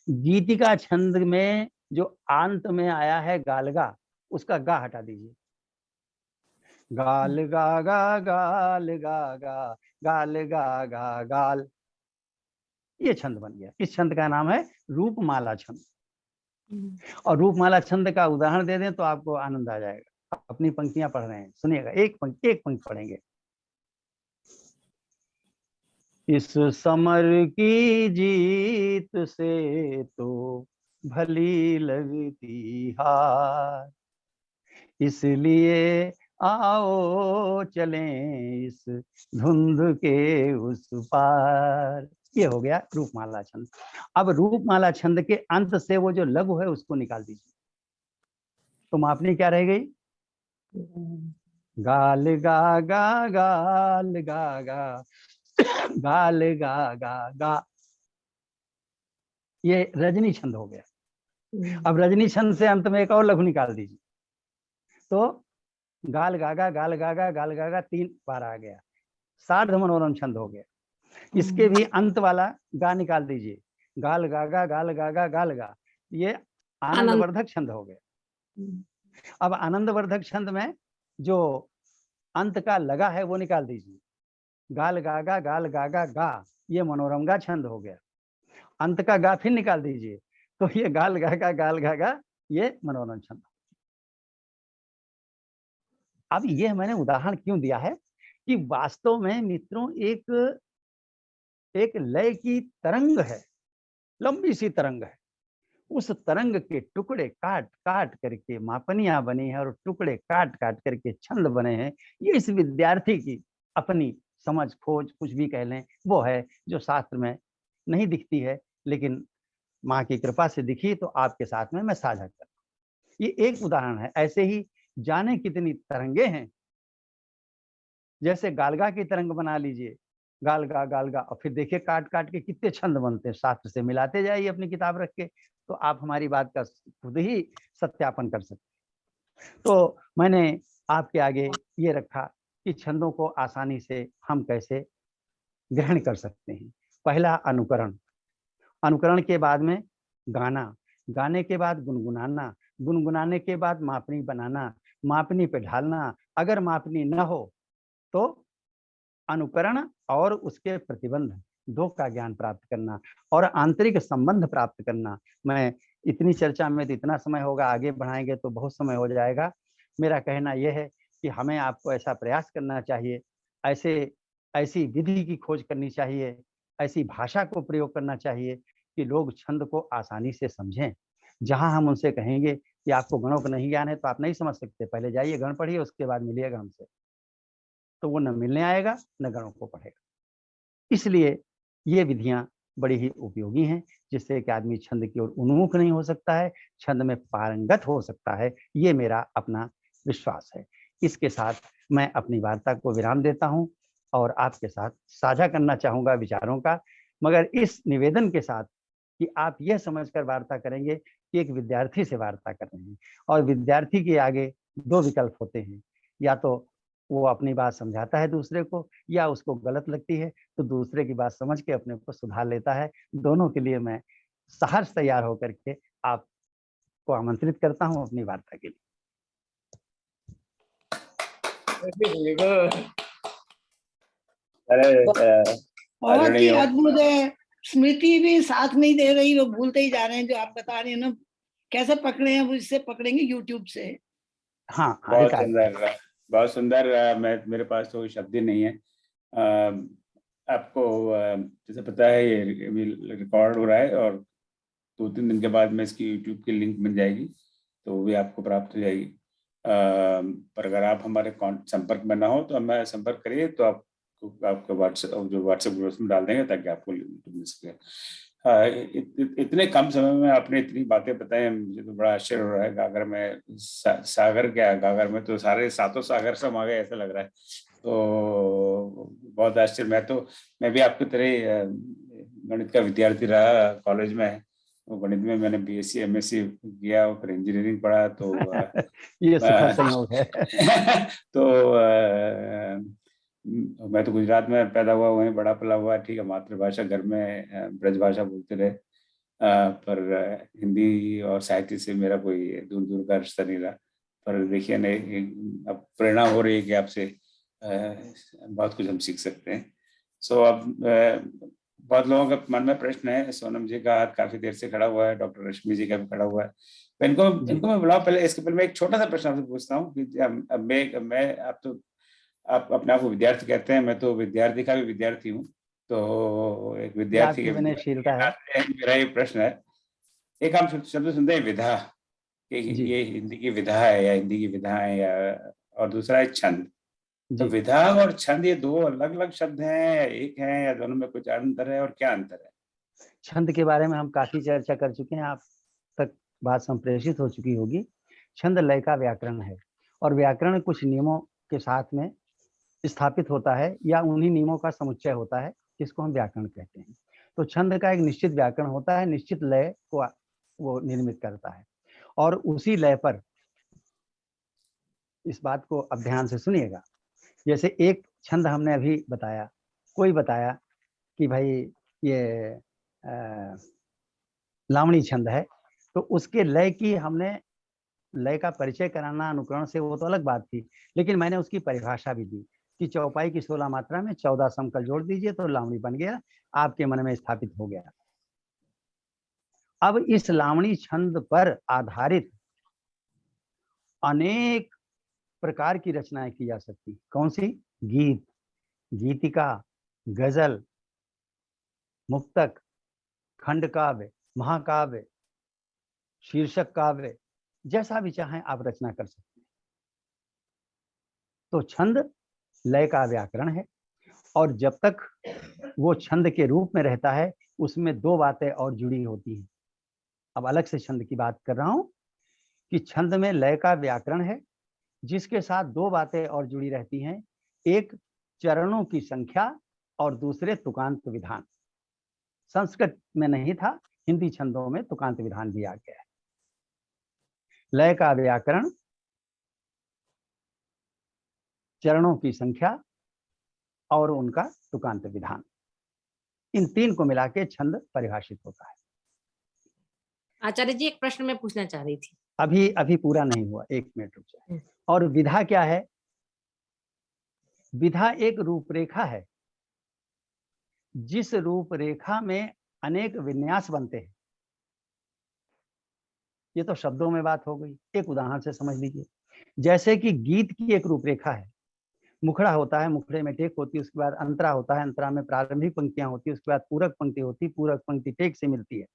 गीति का छंद में जो अंत में आया है गालगा, उसका गा हटा दीजिए। गाल गा गा गाल गा गा गाल गा गा गाल, ये छंद बन गया। इस छंद का नाम है रूपमाला छंद। और रूपमाला छंद का उदाहरण दे दें तो आपको आनंद आ जाएगा। अपनी पंक्तियां पढ़ रहे हैं, सुनिएगा, एक पंक्ति पढ़ेंगे। इस समर की जीत से तो भली लगती हार, इसलिए आओ चलें इस धुंध के उस पार। ये हो गया रूपमाला छंद। अब रूपमाला छंद के अंत से वो जो लघु है उसको निकाल दीजिए, तो मापनी क्या रह गई? गाल गा गा गाल गा गा गाल गा गा गा, ये रजनी छंद हो गया। अब रजनी छंद से अंत में एक और लघु निकाल दीजिए, तो गाल गागा गाल गागा गाल गागा 3 बार आ गया, सार्ध मनोरम छंद हो गया। इसके भी अंत वाला गा निकाल दीजिए, गाल गागा गाल गागा गाल गा, ये आनंदवर्धक छंद हो गया। अब आनंदवर्धक छंद में जो अंत का लगा है वो निकाल दीजिए, गाल गागा गाल गागा गा, ये मनोरम गा छंद हो गया। अंत का गा फिर निकाल दीजिए, तो ये गाल गागा गाल गागा, ये मनोरम छंद। अब ये मैंने उदाहरण क्यों दिया है कि वास्तव में मित्रों एक लय की तरंग है, लंबी सी तरंग है। उस तरंग के टुकड़े काट काट करके मापनियां बनी है और टुकड़े काट काट करके छंद बने हैं। ये इस विद्यार्थी की अपनी समझ खोज, कुछ भी कह लें, वो है जो शास्त्र में नहीं दिखती है, लेकिन माँ की कृपा से दिखी तो आपके साथ में मैं साझा करता हूँ। ये एक उदाहरण है। ऐसे ही जाने कितनी तरंगे हैं, जैसे गालगा की तरंग बना लीजिए, गालगा गालगा, और फिर देखिए काट काट के कितने छंद बनते हैं। शास्त्र से मिलाते जाइए अपनी किताब रख के, तो आप हमारी बात का खुद ही सत्यापन कर सकते हैं। तो मैंने आपके आगे ये रखा कि छंदों को आसानी से हम कैसे ग्रहण कर सकते हैं। पहला अनुकरण, अनुकरण के बाद में गाना, गाने के बाद गुनगुनाना, गुनगुनाने के बाद मापनी बनाना, मापनी पे ढालना, अगर मापनी न हो तो अनुकरण और उसके प्रतिबंध 2 का ज्ञान प्राप्त करना और आंतरिक संबंध प्राप्त करना। मैं इतनी चर्चा में तो इतना समय होगा, आगे बढ़ाएंगे तो बहुत समय हो जाएगा। मेरा कहना यह है कि हमें आपको ऐसा प्रयास करना चाहिए, ऐसी विधि की खोज करनी चाहिए, ऐसी भाषा को प्रयोग करना चाहिए कि लोग छंद को आसानी से समझें। जहां हम उनसे कहेंगे कि आपको गणों का नहीं ज्ञान है तो आप नहीं समझ सकते, पहले जाइए गण पढ़िए, उसके बाद मिलिएगा हमसे, तो वो न मिलने आएगा न गणों को पढ़ेगा। इसलिए ये विधियां बड़ी ही उपयोगी हैं, जिससे कि आदमी छंद की ओर उन्मुख नहीं हो सकता है, छंद में पारंगत हो सकता है। ये मेरा अपना विश्वास है। इसके साथ मैं अपनी वार्ता को विराम देता हूं और आपके साथ साझा करना चाहूंगा विचारों का, मगर इस निवेदन के साथ कि आप यह समझकर वार्ता करेंगे कि एक विद्यार्थी से वार्ता कर रहे हैं, और विद्यार्थी के आगे 2 विकल्प होते हैं, या तो वो अपनी बात समझाता है दूसरे को, या उसको गलत लगती है तो दूसरे की बात समझ के अपने को सुधार लेता है। दोनों के लिए मैं सहर्ष तैयार होकर के आपको आमंत्रित करता हूं अपनी वार्ता के लिए। बहुत ही अद्भुत है। स्मृति भी साथ नहीं दे रही, वो भूलते ही जा रहे हैं। जो आप बता रहे हैं ना, कैसे पकड़े हैं, वो इससे पकड़ेंगे यूट्यूब से। हाँ, बहुत सुंदर, बहुत सुंदर। मेरे पास तो शब्द ही नहीं है। आपको जैसे पता है ये रिकॉर्ड हो रहा है और 2-3 दिन के बाद में इसकी यूट्यूब की लिंक मिल जाएगी, तो वो भी आपको प्राप्त हो जाएगी। पर अगर आप हमारे संपर्क में ना हो तो हमें संपर्क करिए, तो आपको व्हाट्सएप ग्रुप में डाल देंगे ताकि आपको मिल सके। इतने कम समय में आपने इतनी बातें बताई, मुझे तो बड़ा आश्चर्य हो रहा है। गागर में सागर, क्या गागर में तो सारे 7 सागर समा गए ऐसा लग रहा है। तो बहुत आश्चर्य। मैं भी आपकी तरह गणित का विद्यार्थी रहा कॉलेज में, तो गणित में मैंने बीएससी एमएससी किया और फिर इंजीनियरिंग पढ़ा, तो ये सुखद संयोग है। तो मैं तो गुजरात में पैदा हुआ, वहीं बड़ा पला हुआ, ठीक है, मातृभाषा घर में ब्रज भाषा बोलते रहे, पर हिंदी और साहित्य से मेरा कोई दूर दूर का रिश्ता नहीं रहा। पर देखिए नहीं, अब प्रेरणा हो रही है कि आपसे बहुत कुछ हम सीख सकते हैं। सो अब बहुत लोगों का मन में प्रश्न है, सोनम जी का हाथ काफी देर से खड़ा हुआ है, डॉक्टर रश्मि जी का भी खड़ा हुआ है, तो इनको मैं बुलाऊं। पहले इसके पहले मैं एक छोटा सा प्रश्न आपसे पूछता हूँ कि अब मैं आप अपने आप को विद्यार्थी कहते हैं, मैं तो विद्यार्थी का भी विद्यार्थी हूँ, तो एक विद्यार्थी के मेरा ये प्रश्न है, एक हम शब्द सुनते हैं विधा, कि ये हिंदी की विधा है या हिंदी की विधाएं, या और दूसरा है छंद। तो विधा और छंद ये दो अलग अलग शब्द हैं या एक है, या दोनों में कुछ अंतर है, और क्या अंतर है? छंद के बारे में हम काफी चर्चा कर चुके हैं, आप तक बात संप्रेषित हो चुकी होगी। छंद लय का व्याकरण है, और व्याकरण कुछ नियमों के साथ में स्थापित होता है, या उन्हीं नियमों का समुच्चय होता है, जिसको हम व्याकरण कहते हैं। तो छंद का एक निश्चित व्याकरण होता है, निश्चित लय को वो निर्मित करता है, और उसी लय पर, इस बात को अब ध्यान से सुनिएगा, जैसे एक छंद हमने अभी बताया, कोई बताया कि भाई ये लावणी छंद है, तो उसके लय की हमने लय का परिचय कराना अनुकरण से, वो तो अलग बात थी, लेकिन मैंने उसकी परिभाषा भी दी कि चौपाई की 16 मात्रा में 14 समकल जोड़ दीजिए तो लावणी बन गया, आपके मन में स्थापित हो गया। अब इस लावणी छंद पर आधारित अनेक प्रकार की रचनाएं की जा सकती। कौन सी? गीत, गीतिका, गजल, मुक्तक, खंड काव्य, महाकाव्य, शीर्षक काव्य, जैसा भी चाहें आप रचना कर सकते हैं। तो छंद लय का व्याकरण है, और जब तक वो छंद के रूप में रहता है, उसमें दो बातें और जुड़ी होती हैं। अब अलग से छंद की बात कर रहा हूं कि छंद में लय का व्याकरण है, जिसके साथ दो बातें और जुड़ी रहती हैं, एक चरणों की संख्या और दूसरे तुकांत विधान। संस्कृत में नहीं था, हिंदी छंदों में तुकांत विधान भी आ गया है। लय का व्याकरण, चरणों की संख्या और उनका तुकांत विधान, इन तीन को मिला के छंद परिभाषित होता है। आचार्य जी, एक प्रश्न मैं पूछना चाह रही थी। अभी पूरा नहीं हुआ, 1 मिनट रुक जाए। और विधा क्या है? विधा एक रूपरेखा है, जिस रूपरेखा में अनेक विन्यास बनते हैं। ये तो शब्दों में बात हो गई, एक उदाहरण से समझ लीजिए। जैसे कि गीत की एक रूपरेखा है, मुखड़ा होता है, मुखड़े में टेक होती है, उसके बाद अंतरा होता है, अंतरा में प्रारंभिक पंक्तियां होती है, उसके बाद पूरक पंक्ति होती है, पूरक पंक्ति टेक से मिलती है।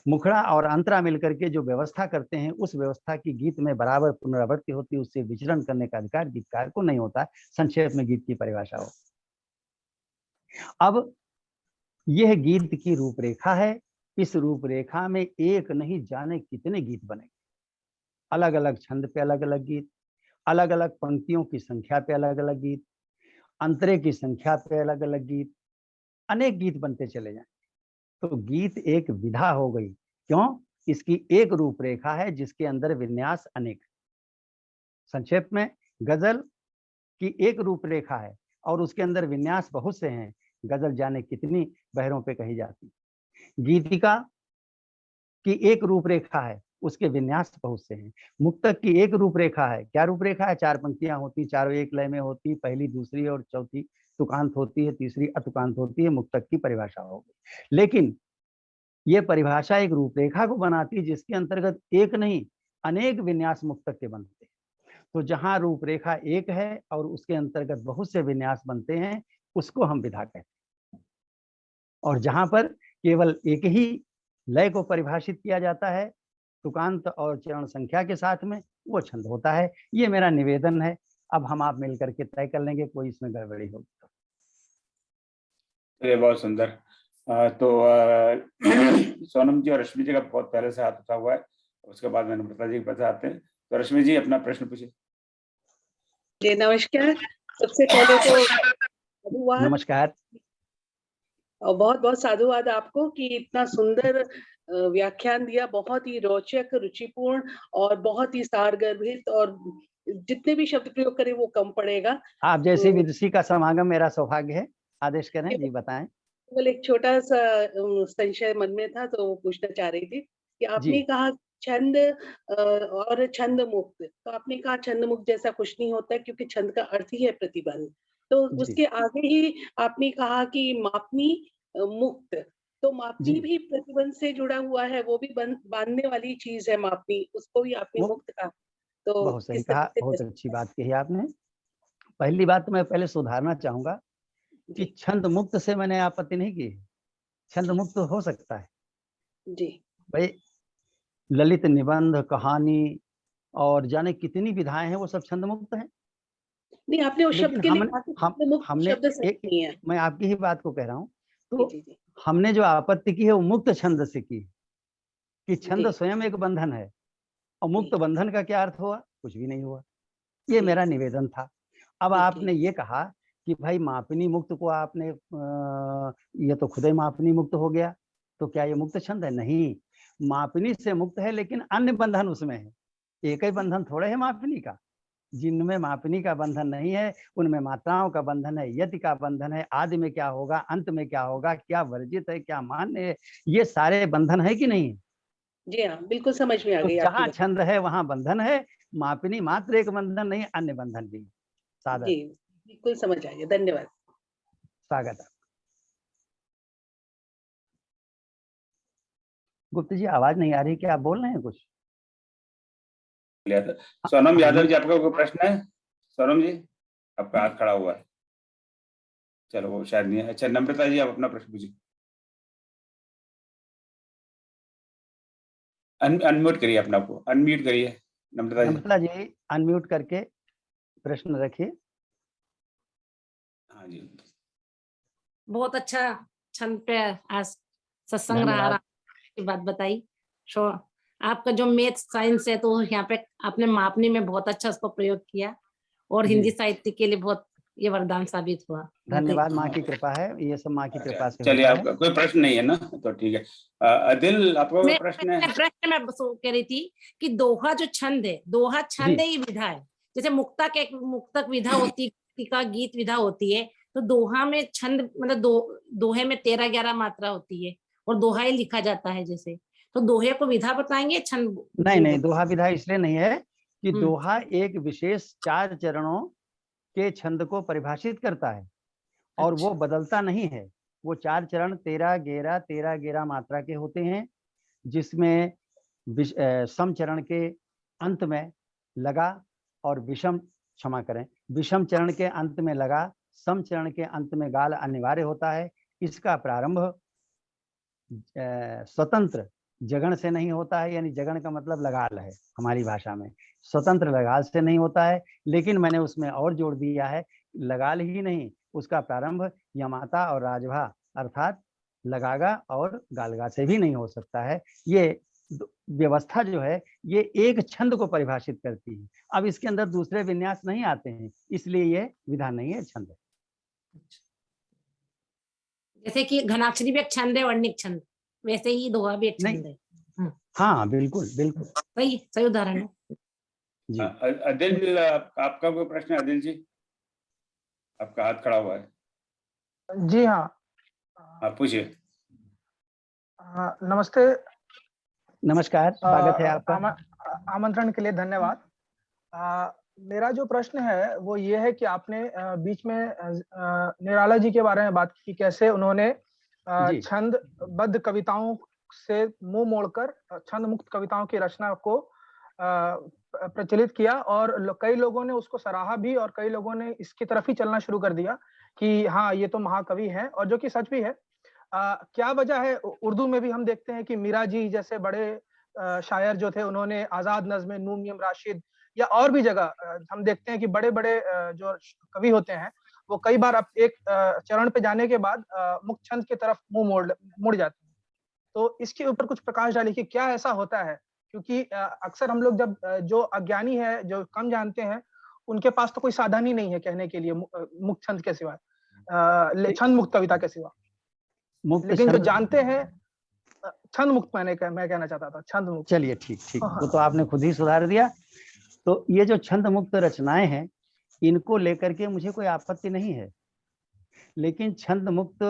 मुखड़ा और अंतरा मिलकर के जो व्यवस्था करते हैं, उस व्यवस्था की गीत में बराबर पुनरावृत्ति होती है, उससे विचरण करने का अधिकार गीतकार को नहीं होता है। संक्षेप में गीत की परिभाषा हो। अब यह गीत की रूपरेखा है, इस रूपरेखा में एक नहीं जाने कितने गीत बनेंगे, अलग अलग छंद पे अलग अलग गीत, अलग अलग पंक्तियों की संख्या पे अलग अलग गीत, अंतरे की संख्या पे अलग अलग गीत, अनेक गीत बनते चले जाएं। तो गीत एक विधा हो गई। क्यों? इसकी एक रूपरेखा है जिसके अंदर विन्यास अनेक। संक्षेप में, गजल की एक रूपरेखा है और उसके अंदर विन्यास बहुत से हैं, गजल जाने कितनी बहरों पे कही जाती। गीतिका की एक रूपरेखा है, उसके विन्यास बहुत से हैं। मुक्तक की एक रूपरेखा है, क्या रूपरेखा है? 4 पंक्तियां होती, चारों एक लय में होती, पहली दूसरी और चौथी तुकांत होती है, तीसरी अतुकांत होती है, मुक्तक की परिभाषा होगी। लेकिन ये परिभाषा एक रूपरेखा को बनाती है, जिसके अंतर्गत एक नहीं अनेक विन्यास मुक्तक के बनते हैं। तो जहां रूपरेखा एक है और उसके अंतर्गत बहुत से विन्यास बनते हैं, उसको हम विधा कहते हैं। और जहां पर केवल एक ही लय को परिभाषित किया जाता है तुकांत और चरण संख्या के साथ में, वो छंद होता है। ये मेरा निवेदन है। अब हम आप मिलकर के तय कर लेंगे, कोई इसमें गड़बड़ी होगी तो। ये बहुत सुंदर। तो सोनम जी और रश्मि जी का बहुत पहले से हाथ उठा हुआ है, उसके बाद में नम्रता जी के पास आते हैं। तो रश्मि जी अपना प्रश्न पूछिए। जी नमस्कार। सबसे पहले तो नमस्कार। और बहुत बहुत साधुवाद आपको कि इतना सुंदर व्याख्यान दिया, बहुत ही रोचक, रुचिपूर्ण और बहुत ही सारगर्भित, और जितने भी शब्द प्रयोग करें वो कम पड़ेगा। आप जैसी तो विदुषी का समागम मेरा सौभाग्य है। आदेश करें जी, बताएं। केवल एक छोटा सा संशय मन में था, तो वो पूछना चाह रही थी कि आपने जी कहा छंद और छंद मुक्त, तो आपने कहा छंद मुक्त जैसा कुछ नहीं होता है, क्योंकि छंद का अर्थ ही है प्रतिबंध। तो जी उसके आगे ही आपने कहा कि मापनी मुक्त, तो मापनी जी, भी प्रतिबंध से जुड़ा हुआ है, वो भी बांधने वाली चीज है मापनी, उसको भी आपने वो मुक्त कहा। तो बहुत सही किस कहा, तरह से बहुत अच्छी बात कही आपने। पहली बात तो मैं पहले सुधारना चाहूंगा कि जी छंद मुक्त से मैंने आपत्ति नहीं की। छंद जी मुक्त हो सकता है जी भाई, ललित निबंध, कहानी और जाने कितनी विधाएं हैं, वो सब छंद मुक्त हैं। नहीं, आपने उस शब्द लेकिन के लिए कहा कि छंद मुक्त हमने शब्द सही एक, नहीं है। मैं आपकी ही बात को कह रहा हूँ। जी तो जी जी हमने जो आपत्ति की है वो मुक्त छंद से की, कि छंद जी स्वयं एक बंधन है और मुक्त जी बंधन का क्या अर्थ हुआ? कुछ भी नहीं हुआ। ये जी मेरा निवेदन था। अब ठीक है। आपने ये कहा कि भाई मापनी मुक्त को आपने ये तो खुद ही मापनी मुक्त हो गया, तो क्या ये मुक्त छंद है? नहीं, मापनी से मुक्त है, लेकिन अन्य बंधन उसमें है। एक ही बंधन थोड़े है मापनी का। जिनमें मापनी का बंधन नहीं है उनमें मात्राओं का बंधन है, यति का बंधन है, आदि में क्या होगा, अंत में क्या होगा, क्या वर्जित है, क्या मान्य है, ये सारे बंधन है कि नहीं? जी हाँ, बिल्कुल समझ में आ तो गई आपकी जहाँ बात। छंद है वहां बंधन है। मापनी मात्र एक बंधन नहीं, अन्य बंधन भी। सादर जी, बिल्कुल समझ आ गया, धन्यवाद। स्वागत है। गुप्ता जी आवाज नहीं आ रही, क्या आप बोल रहे हैं कुछ? लिया था। सोनम यादव जी, अनम्यूट। आपका कोई प्रश्न है? सोनम जी, आपका हाथ खड़ा हुआ है। चलो, वो शायद नहीं है। अच्छा, नम्रता जी, आप अपना प्रश्न पूछिए। अनम्यूट करिए अपना, को अनम्यूट करिए नम्रता जी। नम्रता जी अनम्यूट करके प्रश्न रखिए। हाँ जी। बहुत अच्छा छंद पे आज सत्संग रहा, धन्यवाद। की बात बताई। शो आपका जो मैथ साइंस है, तो यहाँ पे आपने मापनी में बहुत अच्छा उसको प्रयोग किया, और जी हिंदी साहित्य के लिए बहुत ये वरदान साबित हुआ। बहुत ही धन्यवाद, माँ की कृपा है, ये सब माँ की कृपा से चलिए, होता है। आपका कोई प्रश्न नहीं है ना, तो ठीक है। अदिल, आपका कोई प्रश्न है? प्रश्न मैं बस वो कह रही थी कि दोहा जो छंद है, दोहा जी छंद ही विधा है। जैसे मुक्तक एक मुक्तक विधा होती है, का गीत विधा होती है, तो दोहा में छंद मतलब दोहे में 13-11 मात्रा होती है, और दोहा ही लिखा जाता है। जैसे तो दोहे को विधा बताएंगे, छंद नहीं वो नहीं, दोहा विधा इसलिए नहीं है कि हम्म, दोहा एक विशेष 4 चरणों के छंद को परिभाषित करता है और वो अच्छा बदलता नहीं है। वो 4 चरण 13-11 मात्रा के होते हैं, जिसमें सम चरण के अंत में लगा और विषम, क्षमा करें, विषम चरण के अंत में लगा, सम चरण के अंत में गाल अनिवार्य होता है। इसका प्रारंभ स्वतंत्र जगण से नहीं होता है, यानी जगण का मतलब लगाल है हमारी भाषा में, स्वतंत्र लगाल से नहीं होता है। लेकिन मैंने उसमें और जोड़ दिया है, लगाल ही नहीं, उसका प्रारंभ यमाता और राजभा अर्थात लगागा और गालगा से भी नहीं हो सकता है। ये व्यवस्था जो है ये एक छंद को परिभाषित करती है। अब इसके अंदर दूसरे विन्यास नहीं आते हैं, इसलिए ये विधा नहीं है, छंद है। जैसे कि घनाक्षरी भी एक छंद है, वर्णिक छंद, वैसे ही दोहा भी एक नहीं, छंद है। हाँ बिल्कुल बिल्कुल सही सही उदाहरण है जी। अदिल, आपका कोई प्रश्न है? अदिल जी, आपका हाथ खड़ा हुआ है। जी हाँ। आप पूछिए। नमस्ते। नमस्कार, स्वागत है आपका। आमंत्रण के लिए धन्यवाद। मेरा जो प्रश्न है वो ये है कि आपने बीच में निराला जी के बारे में बात की, कैसे उन्होंने जी छंदबद्ध कविताओं से मुंह मोड़कर छंद मुक्त कविताओं की रचना को प्रचलित किया, और कई लोगों ने उसको सराहा भी, और कई लोगों ने इसकी तरफ ही चलना शुरू कर दिया कि हाँ ये तो महाकवि हैं, और जो कि सच भी है। क्या वजह है? उर्दू में भी हम देखते हैं कि मीरा जी जैसे बड़े शायर जो थे, उन्होंने आजाद नज़्में, नून राशिद, या और भी जगह हम देखते हैं कि बड़े-बड़े जो कवि होते हैं, वो कई बार एक चरण पे जाने के बाद मुक्त छंद की तरफ मुंह मुड़ जाते हैं। तो इसके ऊपर कुछ प्रकाश डालिए कि क्या ऐसा होता है? क्योंकि अक्सर हम लोग जब जो अज्ञानी है, जो कम जानते हैं, उनके पास तो कोई साधन ही नहीं है कहने के लिए मुक्त छंद के सिवा, छंद मुक्त कविता के सिवा। मुक्त लेकिन जो छंद, जानते हैं छंद मुक्त, मैं कहना चाहता था छंद मुक्त। चलिए ठीक, वो तो आपने खुद ही सुधार दिया। तो ये जो छंद मुक्त रचनाएं हैं, इनको लेकर के मुझे कोई आपत्ति नहीं है, लेकिन छंद मुक्त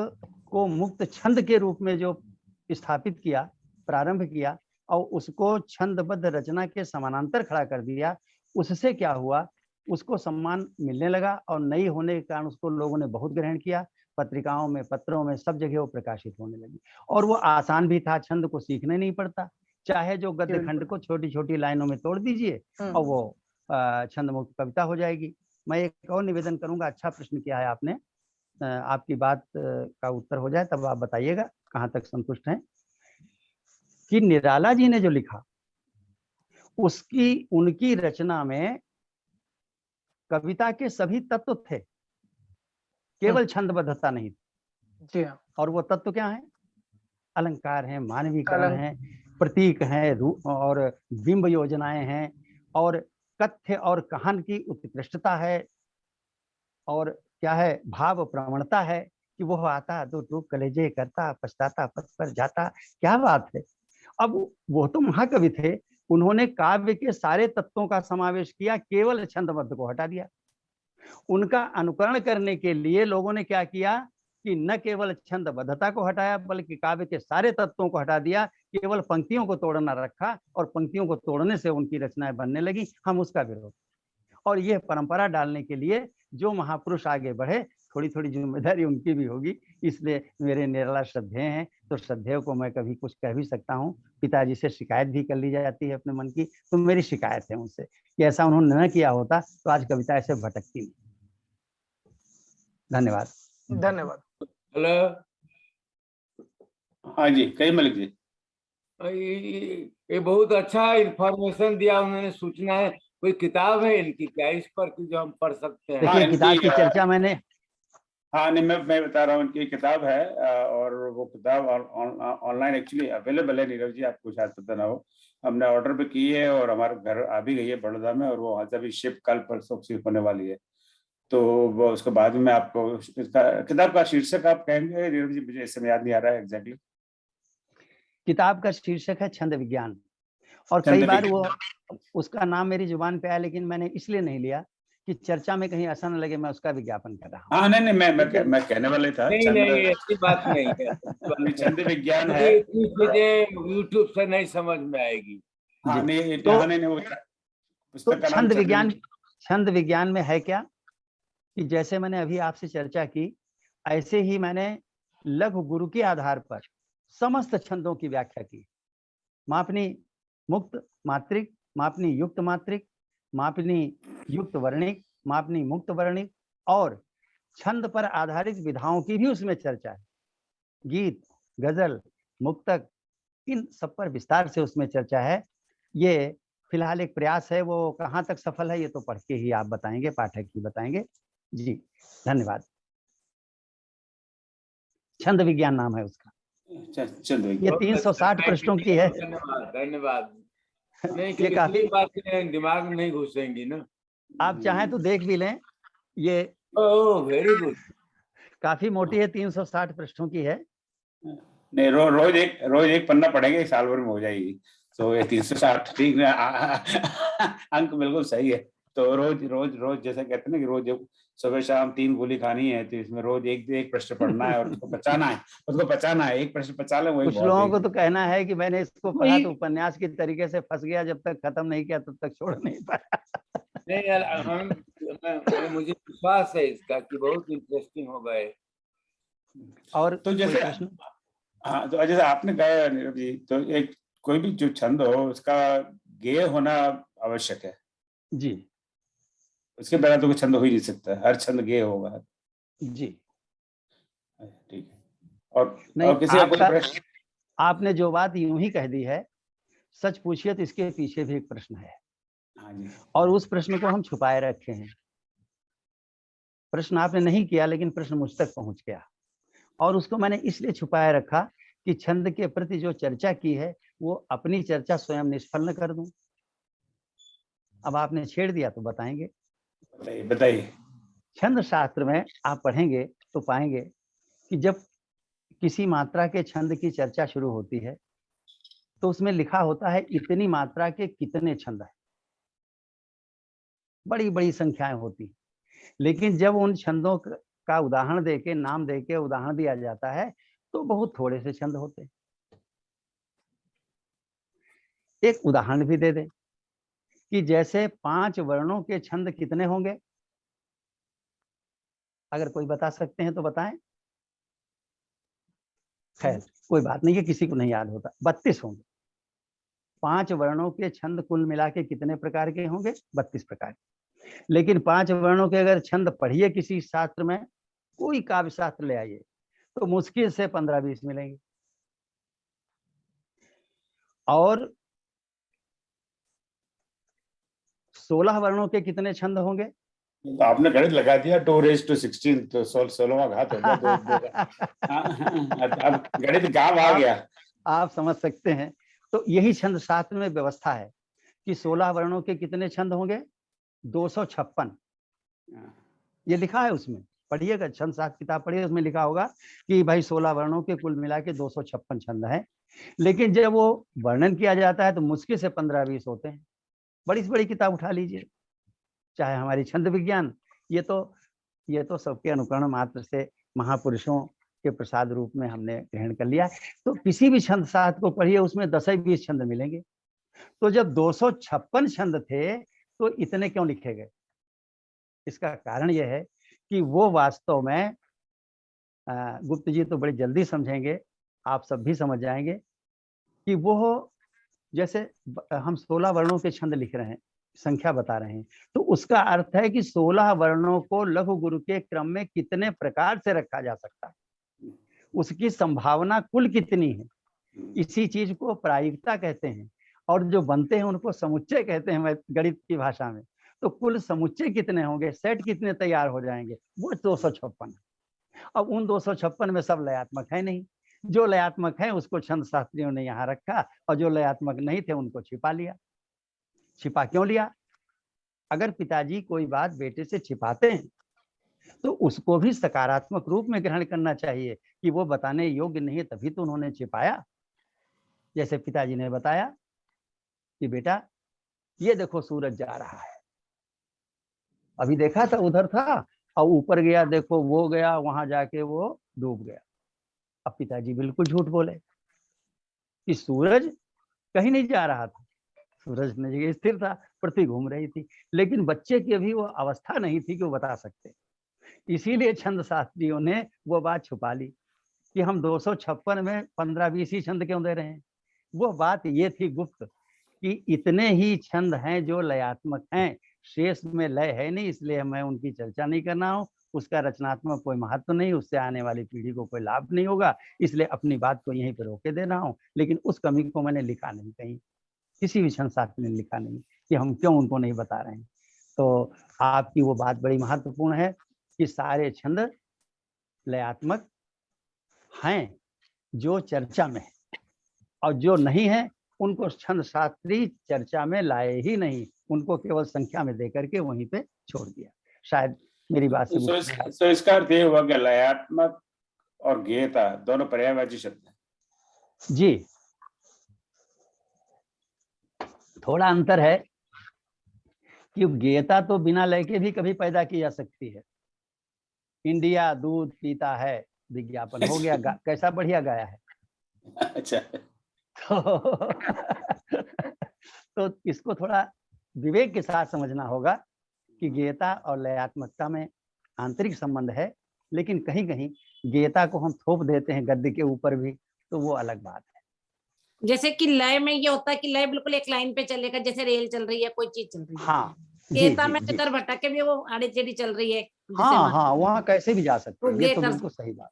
को मुक्त छंद के रूप में जो स्थापित किया, प्रारंभ किया और उसको छंदबद्ध रचना के समानांतर खड़ा कर दिया, उससे क्या हुआ, उसको सम्मान मिलने लगा और नई होने के कारण उसको लोगों ने बहुत ग्रहण किया, पत्रिकाओं में, पत्रों में, सब जगह वो प्रकाशित होने लगी। और वो आसान भी था, छंद को सीखने नहीं पड़ता, चाहे जो गद्य खंड को छोटी छोटी लाइनों में तोड़ दीजिए और वो छंद मुक्त कविता हो जाएगी। मैं एक और निवेदन करूंगा, अच्छा प्रश्न किया है आपने, आपकी बात का उत्तर हो जाए तब आप बताइएगा कहाँ तक संतुष्ट हैं। कि निराला जी ने जो लिखा, उसकी उनकी रचना में कविता के सभी तत्व थे, केवल छंदबद्धता नहीं थी। जी हाँ। और वो तत्व क्या है? अलंकार है, मानवीकरण है, प्रतीक है और बिंब योजनाएं हैं और कथ्य और कहान की उत्कृष्टता है, और क्या है, भाव प्रवणता है कि वो आता दो टूक कलेजे करता, पछताता पथ पर जाता। क्या बात है। अब वो तो महाकवि थे, उन्होंने काव्य के सारे तत्वों का समावेश किया, केवल छंदबद्ध को हटा दिया। उनका अनुकरण करने के लिए लोगों ने क्या किया कि न केवल छंदबद्धता को हटाया बल्कि काव्य के सारे तत्वों को हटा दिया, केवल पंक्तियों को तोड़ना रखा और पंक्तियों को तोड़ने से उनकी रचनाएं बनने लगी। हम उसका विरोध, और यह परंपरा डालने के लिए जो महापुरुष आगे बढ़े, थोड़ी थोड़ी जिम्मेदारी उनकी भी होगी। इसलिए मेरे निराला श्रद्धेय हैं, तो श्रद्धेय को मैं कभी कुछ कह भी सकता हूँ। पिताजी से शिकायत भी कर ली जाती है अपने मन की, तो मेरी शिकायत है उनसे कि ऐसा उन्होंने न किया होता तो आज कविता ऐसे भटकती नहीं। धन्यवाद। धन्यवाद। हेलो, हाँ जी, कई मलिक जी। ये बहुत अच्छा इंफॉर्मेशन दिया उन्होंने, सूचना है। कोई किताब है इनकी क्या इस पर कि जो हम पढ़ सकते हैं? देखिए, किताब की चर्चा मैंने, हाँ नहीं, मैं बता रहा हूँ, उनकी किताब है और वो किताब ऑनलाइन एक्चुअली अवेलेबल है। नीरव जी, आपको शायद पता ना हो, हमने ऑर्डर पे की है और हमारे घर आ भी गई है बड़ौदा में, और वो वहाँ से भी शिप कल परसों शिप होने वाली है। तो वो उसके बाद में आपको इसका किताब का शीर्षक आप कहेंगे नीरव जी? मुझे इस समय याद नहीं आ रहा है एग्जैक्टली। किताब का शीर्षक है छंद विज्ञान, और कई बार वो उसका नाम मेरी जुबान पे आया, लेकिन मैंने इसलिए नहीं लिया कि चर्चा में कहीं ऐसा न लगे मैं उसका विज्ञापन कर रहा हूँ। हाँ नहीं, मैं कहने वाला था। नहीं, ऐसी बात नहीं है। छंद विज्ञान है, यूट्यूब से नहीं समझ में आएगी। हाँ नहीं, तो छंद विज्ञान में है क्या कि जैसे मैंने अभी आपसे चर्चा की, ऐसे ही मैंने लघु गुरु के आधार पर समस्त छंदों की व्याख्या की। मापनी मुक्त मात्रिक, मापनी युक्त मात्रिक, मापनी युक्त वर्णिक, मापनी मुक्त वर्णिक, और छंद पर आधारित विधाओं की भी उसमें चर्चा है। गीत, गजल, मुक्तक, इन सब पर विस्तार से उसमें चर्चा है। ये फिलहाल एक प्रयास है, वो कहाँ तक सफल है ये तो पढ़ के ही आप बताएंगे, पाठक ही बताएंगे। जी धन्यवाद। छंद विज्ञान नाम है उसका। ये 360 पृष्ठों की है। धन्यवाद। नहीं, ये काफी बातें दिमाग में नहीं घुसेंगी ना। आप चाहें तो देख भी लें, ये वेरी गुड, काफी मोटी है, 360 पृष्ठों की है। नहीं, रोज एक पन्ना पढ़ेंगे, साल भर में हो जाएगी। तो ये 360 ठीक है, अंक बिल्कुल सही है। तो रोज जैसे कहते हैं ना कि रोज सुबह शाम 3 गोली खानी है, तो इसमें रोज एक प्रश्न पढ़ना है और उसको पचाना है। एक प्रश्न पचा ले वही कुछ लोगों को तो कहना है कि मैंने इसको पढ़ा तो उपन्यास की तरीके से फंस गया, जब तक खत्म नहीं किया तब तक छोड़ नहीं पाया। नहीं यार, मुझे विश्वास है इसका कि बहुत इंटरेस्टिंग होगा। और तो जैसे हाँ, तो जैसे आपने कहा नीरव जी, तो एक कोई भी जो छंद हो उसका गेय होना आवश्यक है जी। उसके बगैर तो कोई छंद हो ही नहीं सकता, हर छंद गेय होगा जी। ठीक है। और नहीं, किसी आपने जो बात यूं ही कह दी है, सच पूछिए तो इसके पीछे भी एक प्रश्न है। हाँ जी। और उस प्रश्न को हम छुपाए रखे हैं। प्रश्न आपने नहीं किया लेकिन प्रश्न मुझ तक पहुंच गया, और उसको मैंने इसलिए छुपाए रखा कि छंद के प्रति जो चर्चा की है वो अपनी चर्चा स्वयं निष्फल न कर दूं। अब आपने छेड़ दिया तो बताएंगे। बताइए। छंद शास्त्र में आप पढ़ेंगे तो पाएंगे कि जब किसी मात्रा के छंद की चर्चा शुरू होती है तो उसमें लिखा होता है इतनी मात्रा के कितने छंद हैं, बड़ी बड़ी संख्याएं होती हैं। लेकिन जब उन छंदों का उदाहरण देके, नाम देके उदाहरण दिया जाता है तो बहुत थोड़े से छंद होते हैं। एक उदाहरण भी दे दें कि जैसे 5 वर्णों के छंद कितने होंगे, अगर कोई बता सकते हैं तो बताएं। खैर कोई बात नहीं है, किसी को नहीं याद होता। 32 होंगे। 5 वर्णों के छंद कुल मिला के कितने प्रकार के होंगे? 32 प्रकार के। लेकिन 5 वर्णों के अगर छंद पढ़िए किसी शास्त्र में, कोई काव्य शास्त्र ले आइए, तो मुश्किल से 15-20 मिलेंगे। और 16 वर्णों के कितने छंद होंगे? तो आपने गणित लगा दिया 2:16, तो 16वां घात हो गया। अब गणित काम आ गया। आप समझ सकते हैं। तो यही छंद शास्त्र में व्यवस्था है कि 16 वर्णों के कितने छंद होंगे? 256। ये लिखा है उसमें, पढ़िएगा, छंद शास्त्र किताब पढ़िए, उसमें लिखा होगा कि भाई 16 वर्णों के कुल मिला के 256 छंद हैं। लेकिन जब वो वर्णन किया जाता है तो मुश्किल से 15-20 होते हैं। बड़ी से बड़ी किताब उठा लीजिए, चाहे हमारी छंद विज्ञान, ये तो सबके अनुकरण मात्र से महापुरुषों के प्रसाद रूप में हमने ग्रहण कर लिया है। तो किसी भी छंद शास्त्र को पढ़िए, उसमें 10-20 छंद मिलेंगे। तो जब 256 छंद थे तो इतने क्यों लिखे गए? इसका कारण यह है कि वो वास्तव में, गुप्त जी तो बड़ी जल्दी समझेंगे, आप सब भी समझ जाएंगे कि वो जैसे हम 16 वर्णों के छंद लिख रहे हैं, संख्या बता रहे हैं, तो उसका अर्थ है कि 16 वर्णों को लघु गुरु के क्रम में कितने प्रकार से रखा जा सकता है, उसकी संभावना कुल कितनी है। इसी चीज को प्रायिकता कहते हैं। और जो बनते हैं उनको समुच्चय कहते हैं गणित की भाषा में। तो कुल समुच्चय कितने होंगे, सेट कितने तैयार हो जाएंगे, वो 256। अब उन 256 में सब लयात्मक है नहीं। जो लयात्मक है उसको छंद शास्त्रियों ने यहाँ रखा, और जो लयात्मक नहीं थे उनको छिपा लिया। छिपा क्यों लिया? अगर पिताजी कोई बात बेटे से छिपाते हैं तो उसको भी सकारात्मक रूप में ग्रहण करना चाहिए कि वो बताने योग्य नहीं है, तभी तो उन्होंने छिपाया। जैसे पिताजी ने बताया कि बेटा ये देखो सूरज जा रहा है, अभी देखा था उधर था और ऊपर गया, देखो वो गया, वहां जाके वो डूब गया। अब पिताजी बिल्कुल झूठ बोले कि सूरज कहीं नहीं जा रहा था, सूरज ने जगह स्थिर था, पृथ्वी घूम रही थी। लेकिन बच्चे की अभी वो अवस्था नहीं थी कि वो बता सकते। इसीलिए छंद शास्त्रियों ने वो बात छुपा ली कि हम 256 में 15-20 ही छंद क्यों दे रहे हैं। वो बात ये थी गुप्त कि इतने ही छंद हैं जो लयात्मक हैं, शेष में लय है नहीं, इसलिए मैं उनकी चर्चा नहीं करना हूँ। उसका रचनात्मक कोई महत्व नहीं, उससे आने वाली पीढ़ी को कोई लाभ नहीं होगा, इसलिए अपनी बात को यहीं पर रोके दे रहा हूँ। लेकिन उस कमी को मैंने लिखा नहीं कहीं, किसी भी छंद शास्त्र ने लिखा नहीं कि हम क्यों उनको नहीं बता रहे हैं। तो आपकी वो बात बड़ी महत्वपूर्ण है कि सारे छंद लयात्मक हैं जो चर्चा में है, और जो नहीं है उनको छंद शास्त्री चर्चा में लाए ही नहीं, उनको केवल संख्या में देकर के वहीं पे छोड़ दिया। शायद मेरी बात से तो इसका अर्थ ये हुआ कि लयात्मक और गेयता दोनों पर्यायवाची शब्द हैं। जी, थोड़ा अंतर है कि गेयता तो बिना लय के भी कभी पैदा की जा सकती है। इंडिया दूध पीता है, विज्ञापन हो गया, कैसा बढ़िया गाया है। अच्छा। तो इसको थोड़ा विवेक के साथ समझना होगा कि गेयता और लयात्मकता में आंतरिक संबंध है, लेकिन कहीं कहीं गेयता को हम थोप देते हैं गद्य के ऊपर भी, तो वो अलग बात है। जैसे कि लय में ये होता है कि लय बिल्कुल एक लाइन पे चलेगा, जैसे रेल चल रही है, कोई चीज चल रही है। हाँ, गेयता में इधर भटक के भी वो आड़ी टेढ़ी चल रही है। हाँ हाँ, वहाँ कैसे भी जा सकते हैं, ये तो बिल्कुल सही बात।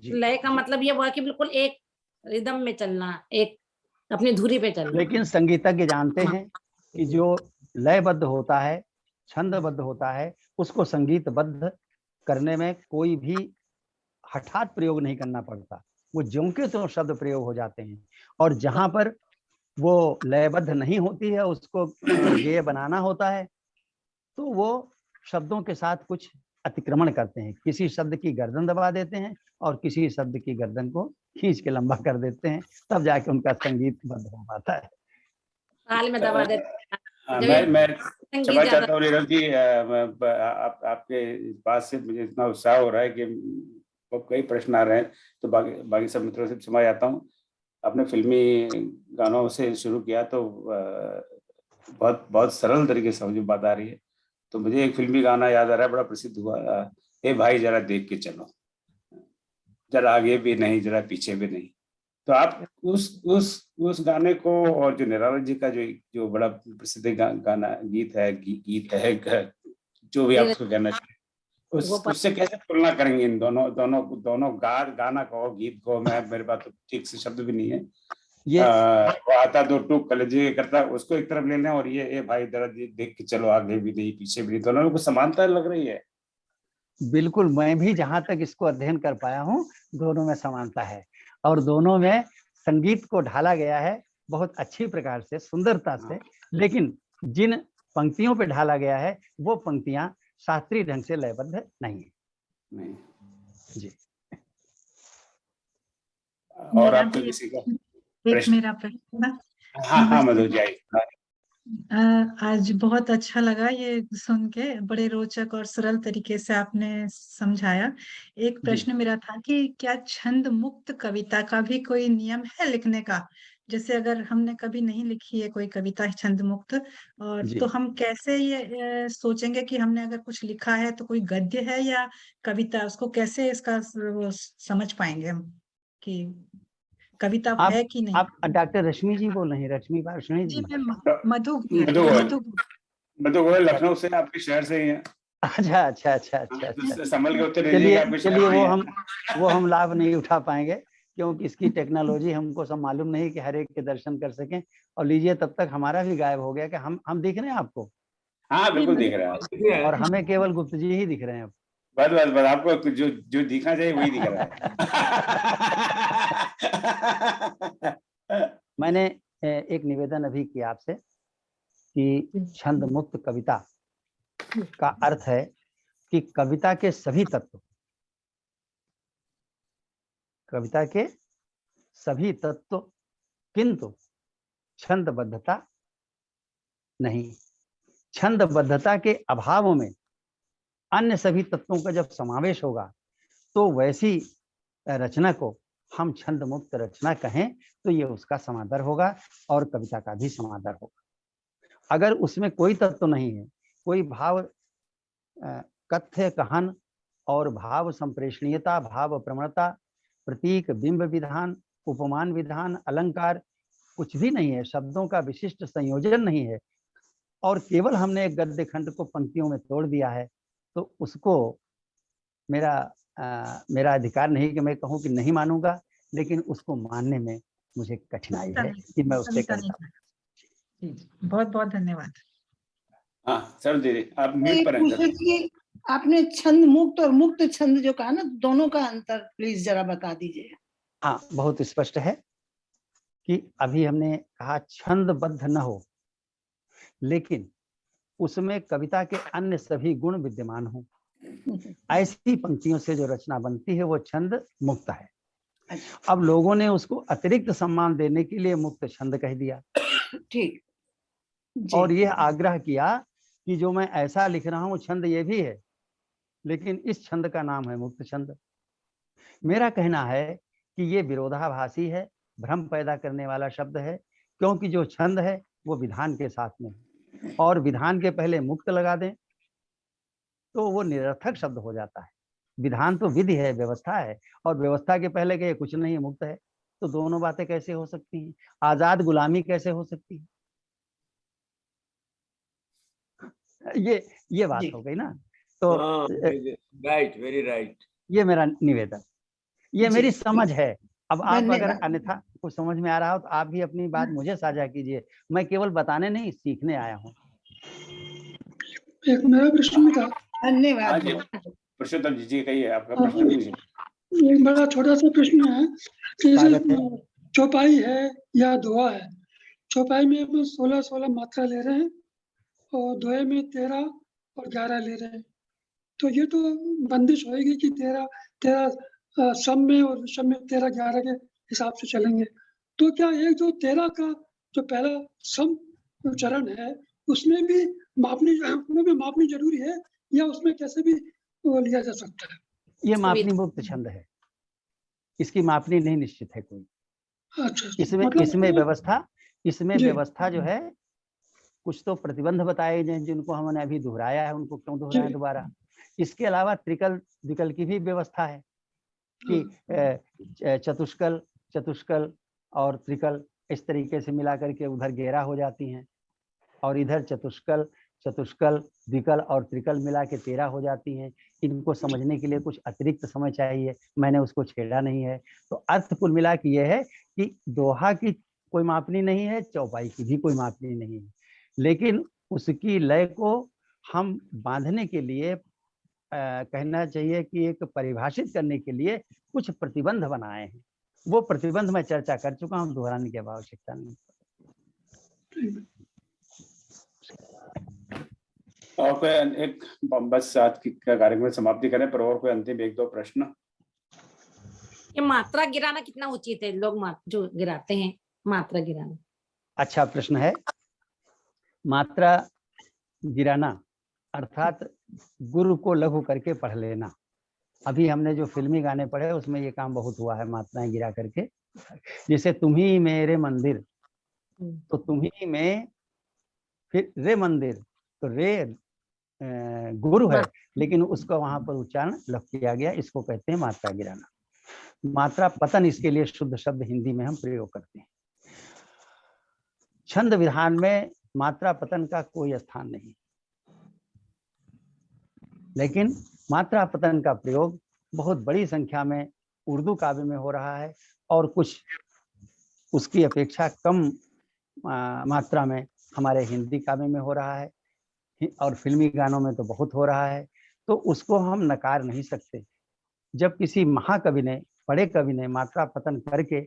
लय का मतलब ये हुआ कि बिल्कुल एक रिदम में चलना, एक अपनी धुरी पे चलना। लेकिन संगीतज्ञ जानते हैं कि जो लयबद्ध होता है, छंदबद्ध होता है, उसको संगीतबद्ध करने में कोई भी हठात प्रयोग नहीं करना पड़ता, वो ज्यों के त्यों शब्द प्रयोग हो जाते हैं। और जहां पर वो लयबद्ध नहीं होती है, उसको गेय बनाना होता है, तो वो शब्दों के साथ कुछ अतिक्रमण करते हैं, किसी शब्द की गर्दन दबा देते हैं और किसी शब्द की गर्दन को खींच के लंबा कर देते हैं, तब जाके उनका संगीत बंद हो पाता है। ताल में दबा देते हाँ, जब मैं संगीत क्षमा ज्यादा चाहता हूँ नीरज जी, आपके इस बात से मुझे इतना उत्साह हो रहा है कि कई प्रश्न आ रहे हैं, तो बाकी सब मित्रों से क्षमा चाहता हूँ। आपने फिल्मी गानों से शुरू किया तो बहुत बहुत सरल तरीके से मुझे बात आ रही है। तो मुझे एक फिल्मी गाना याद आ रहा है, बड़ा प्रसिद्ध हुआ, ए भाई जरा देख के चलो, जरा आगे भी नहीं जरा पीछे भी नहीं। तो आप उस गाने को, और जो निराला जी का जो बड़ा प्रसिद्ध गाना गीत है जो भी आप उसको कहना चाहिए, उससे कैसे तुलना करेंगे इन दोनों गाना को, गीत को? मेरे पास तो ठीक से शब्द भी नहीं है। ये वो आता दो टूक कलेजे करता, उसको एक तरफ ले लें, और ये भाई जरा देख के चलो, आगे भी नहीं पीछे भी नहीं, दोनों में कुछ समानता लग रही है। बिल्कुल, मैं भी जहां तक इसको अध्ययन कर पाया हूँ, दोनों में समानता है और दोनों में संगीत को ढाला गया है बहुत अच्छी प्रकार से, सुंदरता से। लेकिन जिन पंक्तियों पे ढाला गया है वो पंक्तियां शास्त्रीय ढंग से लयबद्ध नहीं है। जी। और आपको किसी का एक मेरा प्रश्न? हाँ मधु जी, आज बहुत अच्छा लगा ये सुन के, बड़े रोचक और सरल तरीके से आपने समझाया। एक प्रश्न मेरा था कि क्या छंद मुक्त कविता का भी कोई नियम है लिखने का? जैसे अगर हमने कभी नहीं लिखी है कोई कविता छंद मुक्त, और तो हम कैसे ये सोचेंगे कि हमने अगर कुछ लिखा है तो कोई गद्य है या कविता, उसको कैसे इसका वो समझ पाएंगे हम कि कविता है कि नहीं? आप डॉक्टर रश्मि जी बोल रहे हैं? रश्मि पार्षणी जी, जी? मैं मधु गोयल लखनऊ से, आपके शहर से ही है। अच्छा। संभल के उत्तर चलिए वो हम लाभ नहीं उठा पाएंगे, क्योंकि इसकी टेक्नोलॉजी हमको सब मालूम नहीं कि हर एक के दर्शन कर सकें। और लीजिए, तब तक हमारा भी गायब हो गया कि हम दिख रहे हैं आपको? हाँ बिल्कुल दिख रहा है, और हमें केवल गुप्त जी ही दिख रहे हैं। बस आपको जो दिखना चाहिए वही दिख रहा है। मैंने एक निवेदन अभी किया आपसे कि छंद मुक्त कविता का अर्थ है कि कविता के सभी तत्व, किंतु छंदबद्धता नहीं। छंदबद्धता के अभाव में अन्य सभी तत्वों का जब समावेश होगा तो वैसी रचना को हम छंद मुक्त रचना कहें तो ये उसका समादर होगा और कविता का भी समादर होगा। अगर उसमें कोई तत्व नहीं है, कोई भाव कथ्य कहन और भाव संप्रेषणीयता, भाव प्रवणता, प्रतीक, बिंब विधान, उपमान विधान, अलंकार कुछ भी नहीं है, शब्दों का विशिष्ट संयोजन नहीं है, और केवल हमने एक गद्य खंड को पंक्तियों में तोड़ दिया है, तो उसको मेरा अधिकार नहीं कि मैं कहूँ कि नहीं मानूंगा, लेकिन उसको मानने में मुझे कठिनाई है कि मैं उससे करता हूँ। बहुत बहुत धन्यवाद। हाँ सर दीदी, आप म्यूट पर हैं। आपने छंद मुक्त और मुक्त छंद जो कहा ना, दोनों का अंतर प्लीज जरा बता दीजिए। हाँ, बहुत स्पष्ट है कि अभी हमने कहा छंदबद्ध न हो, लेकिन उसमें कविता के अन्य सभी गुण विद्यमान हो, ऐसी पंक्तियों से जो रचना बनती है वो छंद मुक्त है। अब लोगों ने उसको अतिरिक्त सम्मान देने के लिए मुक्त छंद कह दिया, ठीक, और यह आग्रह किया कि जो मैं ऐसा लिख रहा हूँ छंद ये भी है, लेकिन इस छंद का नाम है मुक्त छंद। मेरा कहना है कि ये विरोधाभासी है, भ्रम पैदा करने वाला शब्द है, क्योंकि जो छंद है वो विधान के साथ में है, और विधान के पहले मुक्त लगा दें तो वो निरर्थक शब्द हो जाता है। विधान तो विधि है, व्यवस्था है, और व्यवस्था के पहले के कुछ नहीं, मुक्त है, तो दोनों बातें कैसे हो सकती हैं? आजाद गुलामी कैसे हो सकती है? ये बात हो गई ना। तो राइट, वेरी राइट। ये मेरा निवेदन, ये मेरी समझ है। अब आप अगर अन्यथा कुछ समझ में आ रहा हो तो आप भी अपनी बात मुझे साझा कीजिए, मैं केवल बताने नहीं, सीखने आया हूँ। एक मेरा प्रश्न था। धन्यवाद। पुरुषोत्तम जी कहिए, आपका प्रश्न पूछिए। एक बड़ा छोटा सा प्रश्न है कि चौपाई है या दोहा है। चौपाई में हम 16 मात्रा ले रहे हैं और दोहे में 13 और 11 ले रहे हैं, तो ये तो बंदिश होएगी कि 13 सम में और सम में 13-11 के हिसाब से चलेंगे। तो क्या ये जो 13 का जो पहला सम चरण है उसमें भी मापनी जरूरी है या उसमें कैसे भी वो लिया जा सकता है? ये मापनी मुक्त छंद है, इसकी मापनी नहीं निश्चित है कोई। अच्छा, इसमें जी। व्यवस्था जो है, कुछ तो प्रतिबंध बताए गए जिनको हमने अभी दोहराया है, उनको क्यों दोहराया दोबारा। इसके अलावा त्रिकल विकल की भी व्यवस्था है कि चतुष्कल और त्रिकल इस तरीके से मिला करके उधर 11 हो जाती हैं और इधर चतुष्कल द्विकल और त्रिकल मिला के 13 हो जाती हैं। इनको समझने के लिए कुछ अतिरिक्त समय चाहिए, मैंने उसको छेड़ा नहीं है। तो अर्थ कुल मिला के ये है कि दोहा की कोई मापनी नहीं है, चौपाई की भी कोई मापनी नहीं है, लेकिन उसकी लय को हम बांधने के लिए कहना चाहिए कि एक परिभाषित करने के लिए कुछ प्रतिबंध बनाए हैं। वो प्रतिबंध मैं चर्चा कर चुका हूँ, दोहराने की आवश्यकता नहीं। और कोई एक बस आज की कार्यक्रम समाप्ति करें, पर और कोई अंतिम 1-2 प्रश्न? ये मात्रा गिराना कितना उचित है? लोग जो गिराते हैं मात्रा गिराना। अच्छा प्रश्न है। मात्रा गिराना अर्थात गुरु को लघु करके पढ़ लेना। अभी हमने जो फिल्मी गाने पढ़े उसमें ये काम बहुत हुआ है, मात्राएं गिरा करके। जैसे तुम ही मेरे मंदिर, तो तुम ही में, फिर रे मंदिर, तो रे गुरु है, लेकिन उसका वहां पर उच्चारण लघु किया गया, इसको कहते हैं मात्रा गिराना। मात्रा पतन इसके लिए शुद्ध शब्द हिंदी में हम प्रयोग करते हैं। छंद विधान में मात्रा पतन का कोई स्थान नहीं, लेकिन मात्रा पतन का प्रयोग बहुत बड़ी संख्या में उर्दू काव्य में हो रहा है और कुछ उसकी अपेक्षा कम मात्रा में हमारे हिंदी काव्य में हो रहा है, और फिल्मी गानों में तो बहुत हो रहा है। तो उसको हम नकार नहीं सकते। जब किसी महाकवि ने, बड़े कवि ने मात्रा पतन करके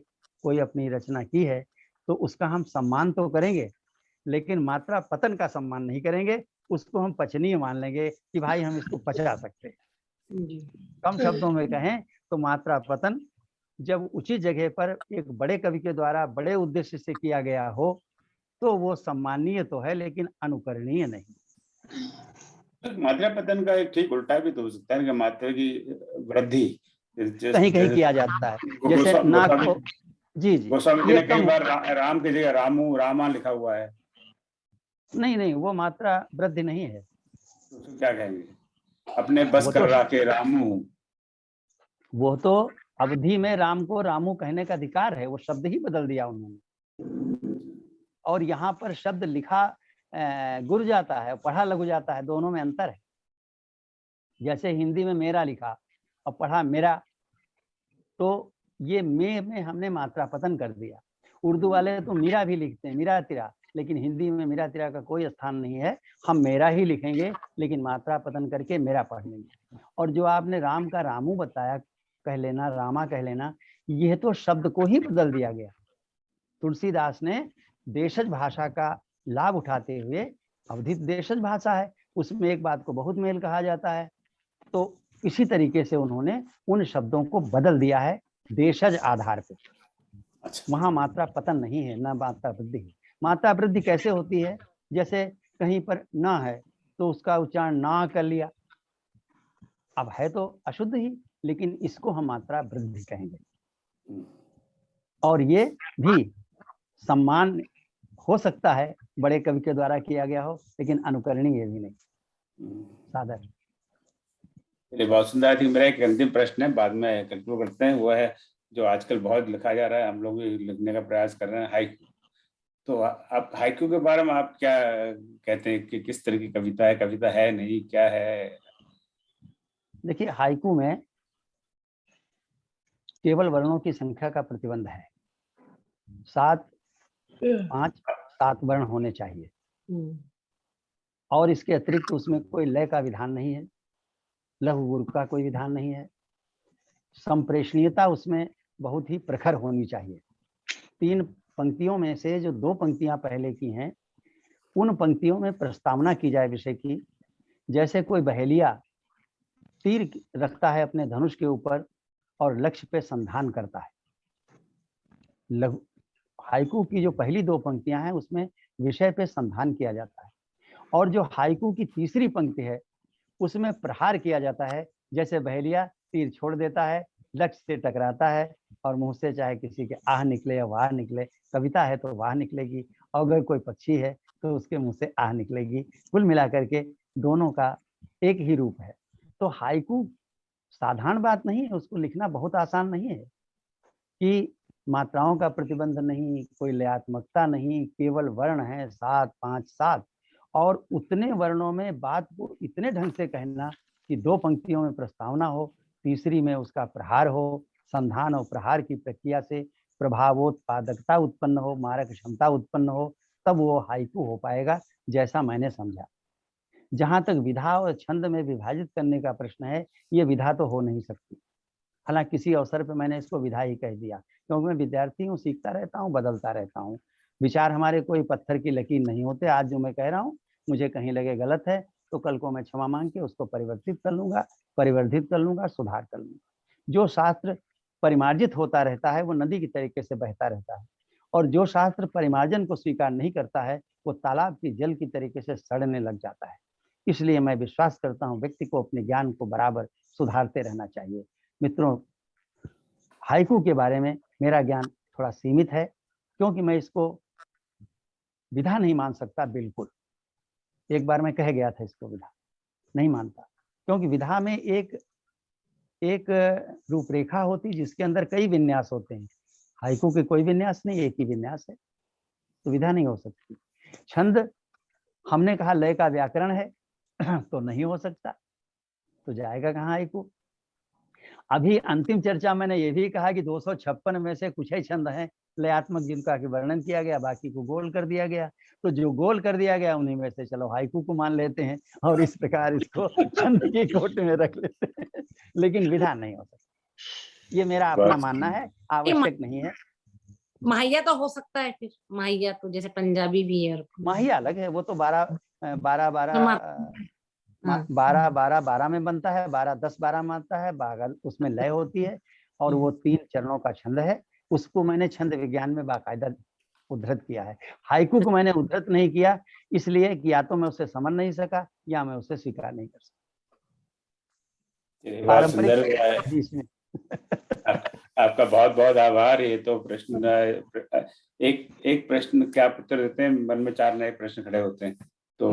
कोई अपनी रचना की है तो उसका हम सम्मान तो करेंगे, लेकिन मात्रा पतन का सम्मान नहीं करेंगे। उसको हम पचनीय मान लेंगे कि भाई हम इसको पचा सकते हैं। कम शब्दों में कहें तो मात्रा पतन जब उचित जगह पर एक बड़े कवि के द्वारा बड़े उद्देश्य से किया गया हो तो वो सम्मानीय तो है, लेकिन अनुकरणीय नहीं। मात्रा पतन का एक ठीक उल्टा भी तो हो सकता है कि मात्रा की वृद्धि कहीं कहीं किया जाता है। जैसे नाक को, जी गोस्वामी जी ने कई बार राम की जगह रामू, रामा लिखा हुआ है। नहीं, वो मात्रा वृद्धि नहीं है। तो क्या कहेंगे? अपने बस कर रहा के रामू, वो तो अवधि में राम को रामू कहने का अधिकार है, वो शब्द ही बदल दिया उन्होंने। और यहाँ पर शब्द लिखा गुर जाता है, पढ़ा लघु जाता है, दोनों में अंतर है। जैसे हिंदी में मेरा लिखा और पढ़ा मेरा, तो ये में हमने मात्रा पतन कर दिया। उर्दू वाले तो मीरा भी लिखते हैं, मीरा तिरा, लेकिन हिंदी में मीरा तिरा का कोई स्थान नहीं है। हम मेरा ही लिखेंगे, लेकिन मात्रा पतन करके मेरा पढ़ लेंगे। और जो आपने राम का रामू बताया, कह लेना, रामा कह लेना, यह तो शब्द को ही बदल दिया गया। तुलसीदास ने देशज भाषा का लाभ उठाते हुए, अवधि देशज भाषा है, उसमें एक बात को बहुत मेल कहा जाता है, तो इसी तरीके से उन्होंने उन शब्दों को बदल दिया है देशज आधार पर। वहां मात्रा पतन नहीं है, ना मात्रा वृद्धि। मात्रा वृद्धि कैसे होती है? जैसे कहीं पर ना है तो उसका उच्चारण ना कर लिया, अब है तो अशुद्ध ही, लेकिन इसको हम मात्रा वृद्धि कहेंगे। और ये भी सम्मान हो सकता है, बड़े कवि के द्वारा किया गया हो, लेकिन अनुकरणीय भी नहीं। सादर। बहुत सुंदर थी। मेरा एक अंतिम प्रश्न है, बाद में कंक्लूड करते हैं। वो है जो आजकल बहुत लिखा जा रहा है, हम लोग भी लिखने का प्रयास कर रहे हैं, हाइकू। तो आप हाइकू के बारे में आप क्या कहते हैं कि किस तरह की कविता है नहीं, क्या है? देखिए, हाइकू में केवल वर्णों की संख्या का प्रतिबंध है। 7 वर्ण होने चाहिए, और इसके अतिरिक्त उसमें कोई लय का विधान नहीं है, लघु गुरु का कोई विधान नहीं है। संप्रेषणीयता उसमें बहुत ही प्रखर होनी चाहिए। 3 पंक्तियों में से जो 2 पंक्तियां पहले की हैं, उन पंक्तियों में प्रस्तावना की जाए विषय की। जैसे कोई बहेलिया तीर रखता है अपने धनुष के ऊपर और लक्ष्य पे संधान करता है। हाइकू की जो पहली 2 पंक्तियां हैं उसमें विषय पे संधान किया जाता है, और जो हाइकू की तीसरी पंक्ति है उसमें प्रहार किया जाता है। जैसे बहेलिया तीर छोड़ देता है, लक्ष्य से टकराता है और मुंह से चाहे किसी के आह निकले या वाह निकले, कविता है तो वाह निकलेगी, और अगर कोई पक्षी है तो उसके मुंह से आह निकलेगी। कुल मिलाकर के दोनों का एक ही रूप है। तो हाइकू साधारण बात नहीं है, उसको लिखना बहुत आसान नहीं है कि मात्राओं का प्रतिबंध नहीं, कोई लयात्मकता नहीं, केवल वर्ण है 7 5 7, और उतने वर्णों में बात को इतने ढंग से कहना कि 2 पंक्तियों में प्रस्तावना हो, तीसरी में उसका प्रहार हो, संधान और प्रहार की प्रक्रिया से प्रभावोत्पादकता उत्पन्न हो, मारक क्षमता उत्पन्न हो, तब वो हाइकू हो पाएगा जैसा मैंने समझा। जहां तक विधा और छंद में विभाजित करने का प्रश्न है, ये विधा तो हो नहीं सकती। हालांकि किसी अवसर पर मैंने इसको विधा ही कह दिया, क्योंकि मैं विद्यार्थी हूँ, सीखता रहता हूँ, बदलता रहता हूँ। विचार हमारे कोई पत्थर की लकीर नहीं होते। आज जो मैं कह रहा हूँ मुझे कहीं लगे गलत है तो कल को मैं क्षमा मांग के उसको परिवर्तित कर लूंगा, परिवर्धित कर लूंगा, सुधार कर लूंगा। जो शास्त्र परिमार्जित होता रहता है वो नदी की तरीके से बहता रहता है, और जो शास्त्र परिमार्जन को स्वीकार नहीं करता है वो तालाब की जल की तरीके से सड़ने लग जाता है। इसलिए मैं विश्वास करता हूँ व्यक्ति को अपने ज्ञान को बराबर सुधारते रहना चाहिए। मित्रों, हाइकू के बारे में मेरा ज्ञान थोड़ा सीमित है, क्योंकि मैं इसको विधा नहीं मान सकता बिल्कुल। एक बार मैं कह गया था इसको विधा नहीं मानता, क्योंकि विधा में एक रूपरेखा होती जिसके अंदर कई विन्यास होते हैं। हाइकू के कोई विन्यास नहीं, एक ही विन्यास है, तो विधा नहीं हो सकती। छंद हमने कहा लय का व्याकरण है तो नहीं हो सकता, तो जाएगा कहाँ हाइकू। अभी अंतिम चर्चा मैंने ये भी कहा कि 256 में से कुछ ही छंद हैं लयात्मक जिनका कि वर्णन किया गया, बाकी को गोल कर दिया गया। तो जो गोल कर दिया गया उन्हीं में से चलो हाइकू को मान लेते हैं और इस प्रकार इसको छंद की कोट में रख लेते हैं, लेकिन विधान नहीं हो सकता। ये मेरा अपना मानना है, आवश्यक नहीं है। माहिया तो हो सकता है, फिर माहिया तो जैसे पंजाबी भी है। माहिया अलग है, वो तो 12 में बनता है, 12 10 12 में आता है, 12 उसमें लय होती है, और वो 3 चरणों का छंद है। उसको मैंने छंद विज्ञान में बाकायदा उद्धृत किया है। हाइकू को मैंने उद्धृत नहीं किया इसलिए कि या तो मैं उससे समझ नहीं सका या मैं उसे स्वीकार नहीं कर सका। पारंपरिक आपका बहुत बहुत आभार। ये तो प्रश्न एक प्रश्न क्या उत्तर देते हैं, मन में 4 नए प्रश्न खड़े होते हैं, तो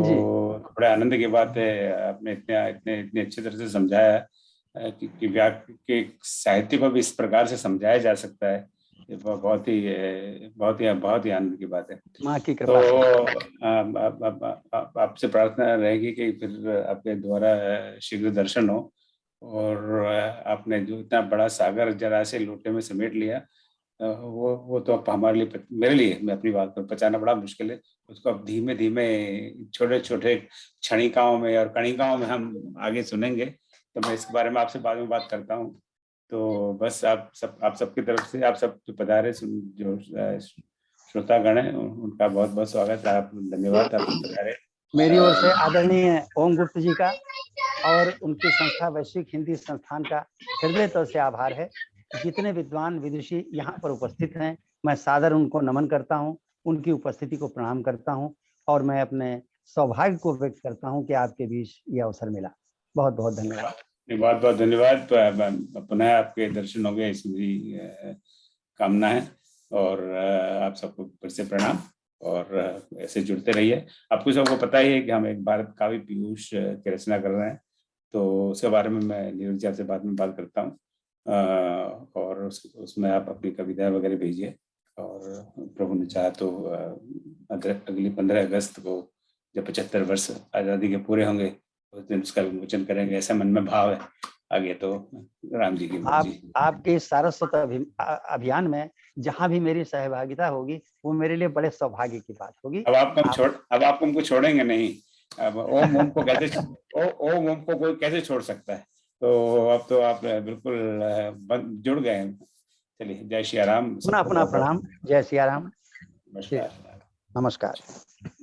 बड़े आनंद की बात है आपने इतने अच्छी तरह से समझाया कि साहित्य को भी इस प्रकार से समझाया जा सकता है। ये बहुत ही आनंद की बात है। माँ की कृपा। तो आपसे प्रार्थना रहेगी कि फिर आपके द्वारा शीघ्र दर्शन हो, और आपने जो इतना बड़ा सागर जरा से लोटे में समेट लिया, वो तो अब हमारे लिए, मेरे लिए, मैं अपनी बात पर पचाना बड़ा मुश्किल है। उसको अब धीमे धीमे छोटे छोटे क्षणिकाओं में और कणिकाओं में हम आगे सुनेंगे। तो मैं इसके बारे में आपसे बाद में बात करता हूँ। तो बस आप सबकी तरफ से, आप सब जो पधारे जो श्रोतागण हैं उनका बहुत बहुत स्वागत है। आप धन्यवाद, आप पधारे। मेरी ओर से आदरणीय ओम गुप्त जी का और उनकी संस्था वैश्विक हिंदी संस्थान का हृदय तौर से आभार है। जितने विद्वान विदुषी यहाँ पर उपस्थित हैं, मैं सादर उनको नमन करता हूँ, उनकी उपस्थिति को प्रणाम करता हूँ, और मैं अपने सौभाग्य को व्यक्त करता हूँ कि आपके बीच ये अवसर मिला। बहुत बहुत धन्यवाद। बहुत बहुत धन्यवाद। पुनः आपके दर्शन हो गए, इसी मेरी कामना है, और आप सबको फिर से प्रणाम, और ऐसे जुड़ते रहिए। आपको सबको पता ही है कि हम एक भारत काव्य पीयूष की रचना कर रहे हैं, तो उसके बारे में मैं नीरज जी आपसे बाद में बात करता हूँ, और उसमें आप अपनी कविताएं वगैरह भेजिए, और प्रभु ने चाहा तो अगली 15 अगस्त को जब 75 वर्ष आज़ादी के पूरे होंगे उस दिन उसका विमोचन करेंगे, ऐसा मन में भाव है। आगे तो राम जी की मर्जी। आपके सारस्वत अभियान में जहां भी मेरी सहभागिता होगी वो मेरे लिए बड़े सौभाग्य की बात होगी। अब आप हमको छोड़ेंगे नहीं। अब ओम को कोई कैसे छोड़ सकता है, तो अब तो आप बिल्कुल जुड़ गए हैं। चलिए, जय श्री राम। अपना प्रणाम। जय श्री राम। नमस्कार। नमस्कार।